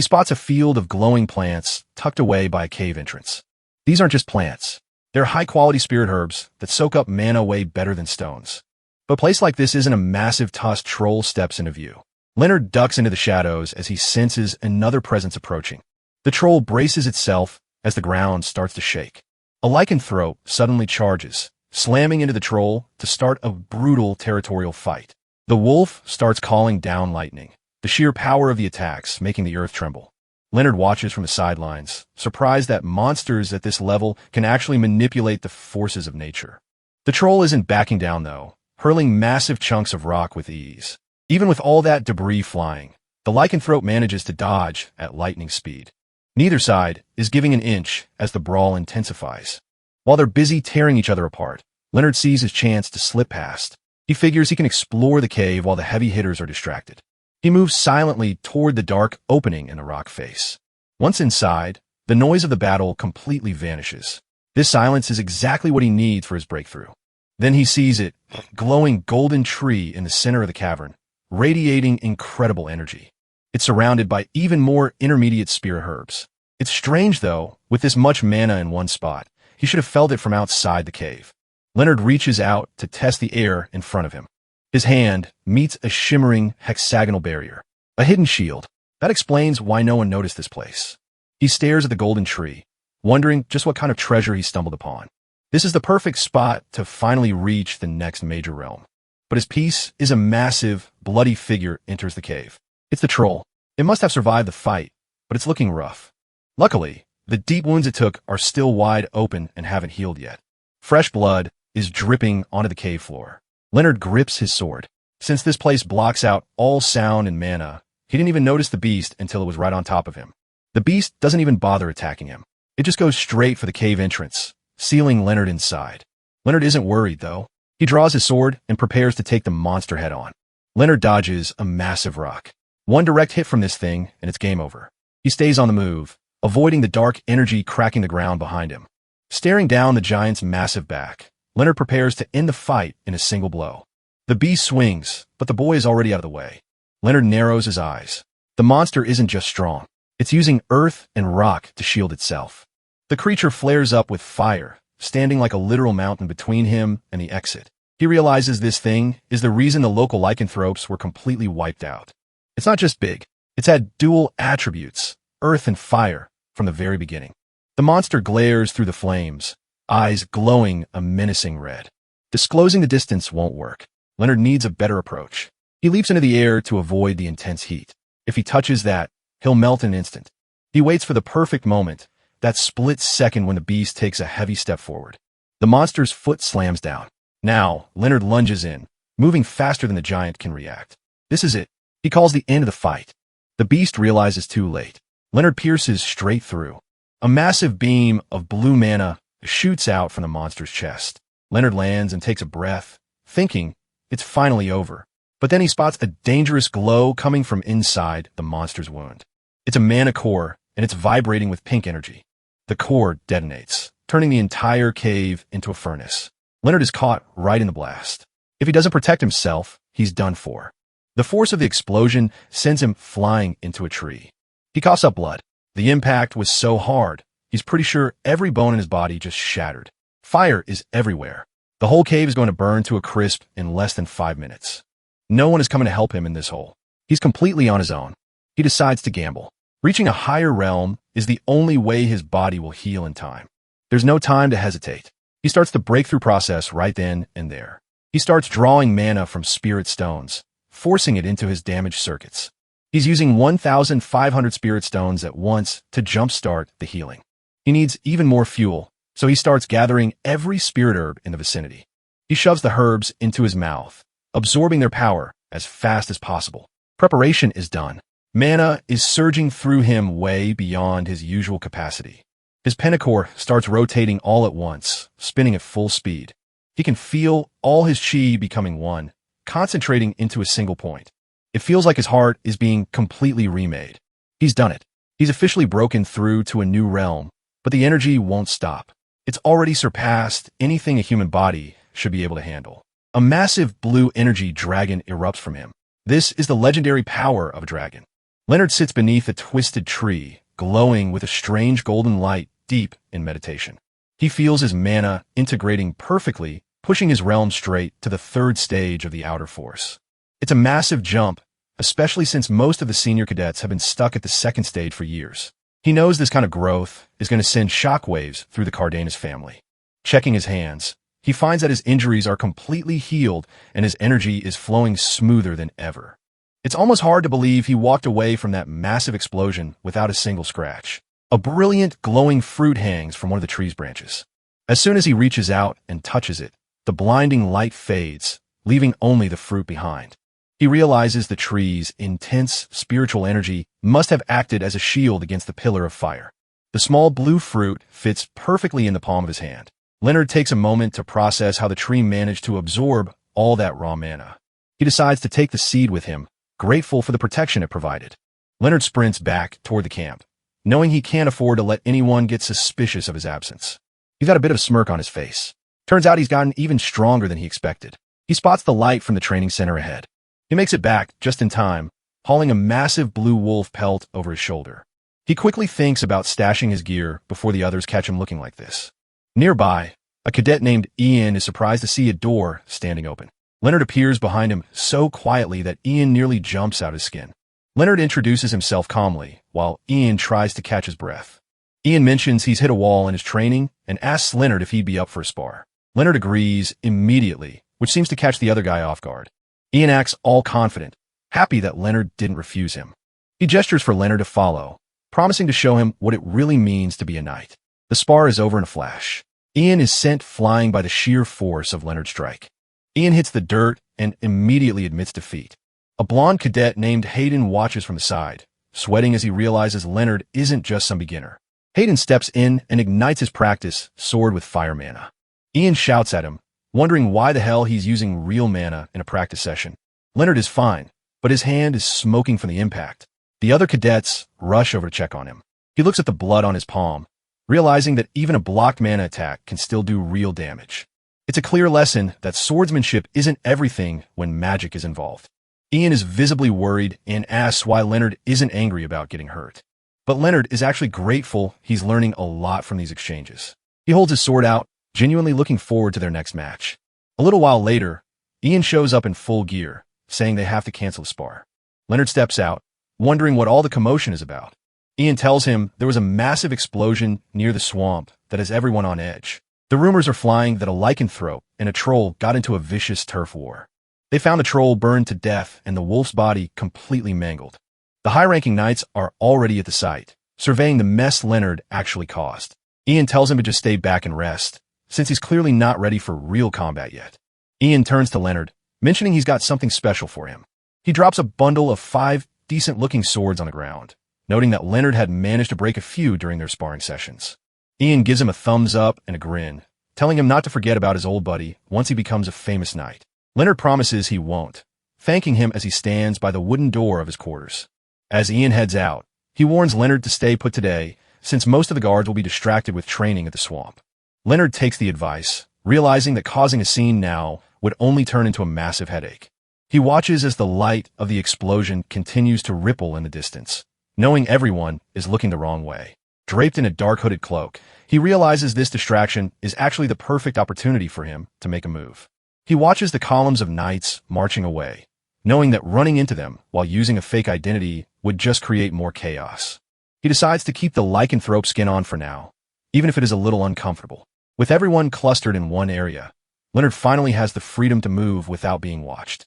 spots a field of glowing plants tucked away by a cave entrance. These aren't just plants. They're high-quality spirit herbs that soak up mana way better than stones. But a place like this isn't a massive tusked troll steps into view. Leonard ducks into the shadows as he senses another presence approaching. The troll braces itself as the ground starts to shake. A lycanthrope suddenly charges, slamming into the troll to start a brutal territorial fight. The wolf starts calling down lightning, the sheer power of the attacks making the earth tremble. Leonard watches from the sidelines, surprised that monsters at this level can actually manipulate the forces of nature. The troll isn't backing down, though, hurling massive chunks of rock with ease. Even with all that debris flying, the lycanthrope manages to dodge at lightning speed. Neither side is giving an inch as the brawl intensifies. While they're busy tearing each other apart, Leonard sees his chance to slip past. He figures he can explore the cave while the heavy hitters are distracted. He moves silently toward the dark opening in the rock face. Once inside, the noise of the battle completely vanishes. This silence is exactly what he needs for his breakthrough. Then he sees it, glowing golden tree in the center of the cavern, radiating incredible energy. It's surrounded by even more intermediate spirit herbs. It's strange, though, with this much mana in one spot. He should have felt it from outside the cave. Leonard reaches out to test the air in front of him. His hand meets a shimmering hexagonal barrier, a hidden shield. That explains why no one noticed this place. He stares at the golden tree, wondering just what kind of treasure he stumbled upon. This is the perfect spot to finally reach the next major realm. But as peace is a massive, bloody figure enters the cave. It's the troll. It must have survived the fight, but it's looking rough. Luckily, the deep wounds it took are still wide open and haven't healed yet. Fresh blood is dripping onto the cave floor. Leonard grips his sword. Since this place blocks out all sound and mana, he didn't even notice the beast until it was right on top of him. The beast doesn't even bother attacking him. It just goes straight for the cave entrance, sealing Leonard inside. Leonard isn't worried, though. He draws his sword and prepares to take the monster head on. Leonard dodges a massive rock. One direct hit from this thing, and it's game over. He stays on the move, avoiding the dark energy cracking the ground behind him. Staring down the giant's massive back, Leonard prepares to end the fight in a single blow. The beast swings, but the boy is already out of the way. Leonard narrows his eyes. The monster isn't just strong. It's using earth and rock to shield itself. The creature flares up with fire, standing like a literal mountain between him and the exit. He realizes this thing is the reason the local lycanthropes were completely wiped out. It's not just big. It's had dual attributes, earth and fire, from the very beginning. The monster glares through the flames, eyes glowing a menacing red. Disclosing the distance won't work. Leonard needs a better approach. He leaps into the air to avoid the intense heat. If he touches that, he'll melt in an instant. He waits for the perfect moment, that split second when the beast takes a heavy step forward. The monster's foot slams down. Now, Leonard lunges in, moving faster than the giant can react. This is it. He calls the end of the fight. The beast realizes too late. Leonard pierces straight through. A massive beam of blue mana shoots out from the monster's chest. Leonard lands and takes a breath, thinking it's finally over. But then he spots a dangerous glow coming from inside the monster's wound. It's a mana core, and it's vibrating with pink energy. The core detonates, turning the entire cave into a furnace. Leonard is caught right in the blast. If he doesn't protect himself, he's done for. The force of the explosion sends him flying into a tree. He coughs up blood. The impact was so hard, he's pretty sure every bone in his body just shattered. Fire is everywhere. The whole cave is going to burn to a crisp in less than 5 minutes. No one is coming to help him in this hole. He's completely on his own. He decides to gamble. Reaching a higher realm is the only way his body will heal in time. There's no time to hesitate. He starts the breakthrough process right then and there. He starts drawing mana from spirit stones, forcing it into his damaged circuits. He's using 1,500 spirit stones at once to jumpstart the healing. He needs even more fuel, so he starts gathering every spirit herb in the vicinity. He shoves the herbs into his mouth, absorbing their power as fast as possible. Preparation is done. Mana is surging through him way beyond his usual capacity. His pentacore starts rotating all at once, spinning at full speed. He can feel all his chi becoming one, concentrating into a single point. It feels like his heart is being completely remade. He's done it. He's officially broken through to a new realm, but the energy won't stop. It's already surpassed anything a human body should be able to handle. A massive blue energy dragon erupts from him. This is the legendary power of a dragon. Leonard sits beneath a twisted tree, glowing with a strange golden light deep in meditation. He feels his mana integrating perfectly, pushing his realm straight to the third stage of the outer force. It's a massive jump, especially since most of the senior cadets have been stuck at the second stage for years. He knows this kind of growth is going to send shockwaves through the Cardenas family. Checking his hands, he finds that his injuries are completely healed and his energy is flowing smoother than ever. It's almost hard to believe he walked away from that massive explosion without a single scratch. A brilliant, glowing fruit hangs from one of the tree's branches. As soon as he reaches out and touches it, the blinding light fades, leaving only the fruit behind. He realizes the tree's intense spiritual energy must have acted as a shield against the pillar of fire. The small blue fruit fits perfectly in the palm of his hand. Leonard takes a moment to process how the tree managed to absorb all that raw mana. He decides to take the seed with him, grateful for the protection it provided. Leonard sprints back toward the camp, knowing he can't afford to let anyone get suspicious of his absence. He's got a bit of a smirk on his face. Turns out he's gotten even stronger than he expected. He spots the light from the training center ahead. He makes it back just in time, hauling a massive blue wolf pelt over his shoulder. He quickly thinks about stashing his gear before the others catch him looking like this. Nearby, a cadet named Ian is surprised to see a door standing open. Leonard appears behind him so quietly that Ian nearly jumps out his skin. Leonard introduces himself calmly, while Ian tries to catch his breath. Ian mentions he's hit a wall in his training and asks Leonard if he'd be up for a spar. Leonard agrees immediately, which seems to catch the other guy off guard. Ian acts all confident, happy that Leonard didn't refuse him. He gestures for Leonard to follow, promising to show him what it really means to be a knight. The spar is over in a flash. Ian is sent flying by the sheer force of Leonard's strike. Ian hits the dirt and immediately admits defeat. A blonde cadet named Hayden watches from the side, sweating as he realizes Leonard isn't just some beginner. Hayden steps in and ignites his practice sword with fire mana. Ian shouts at him, wondering why the hell he's using real mana in a practice session. Leonard is fine, but his hand is smoking from the impact. The other cadets rush over to check on him. He looks at the blood on his palm, realizing that even a blocked mana attack can still do real damage. It's a clear lesson that swordsmanship isn't everything when magic is involved. Ian is visibly worried and asks why Leonard isn't angry about getting hurt. But Leonard is actually grateful he's learning a lot from these exchanges. He holds his sword out, genuinely looking forward to their next match. A little while later, Ian shows up in full gear, saying they have to cancel the spar. Leonard steps out, wondering what all the commotion is about. Ian tells him there was a massive explosion near the swamp that has everyone on edge. The rumors are flying that a lycanthrope and a troll got into a vicious turf war. They found the troll burned to death and the wolf's body completely mangled. The high-ranking knights are already at the site, surveying the mess Leonard actually caused. Ian tells him to just stay back and rest, since he's clearly not ready for real combat yet. Ian turns to Leonard, mentioning he's got something special for him. He drops a bundle of 5 decent-looking swords on the ground, noting that Leonard had managed to break a few during their sparring sessions. Ian gives him a thumbs up and a grin, telling him not to forget about his old buddy once he becomes a famous knight. Leonard promises he won't, thanking him as he stands by the wooden door of his quarters. As Ian heads out, he warns Leonard to stay put today, since most of the guards will be distracted with training at the swamp. Leonard takes the advice, realizing that causing a scene now would only turn into a massive headache. He watches as the light of the explosion continues to ripple in the distance, knowing everyone is looking the wrong way. Draped in a dark hooded cloak, he realizes this distraction is actually the perfect opportunity for him to make a move. He watches the columns of knights marching away, knowing that running into them while using a fake identity would just create more chaos. He decides to keep the lycanthrope skin on for now, even if it is a little uncomfortable. With everyone clustered in one area, Leonard finally has the freedom to move without being watched.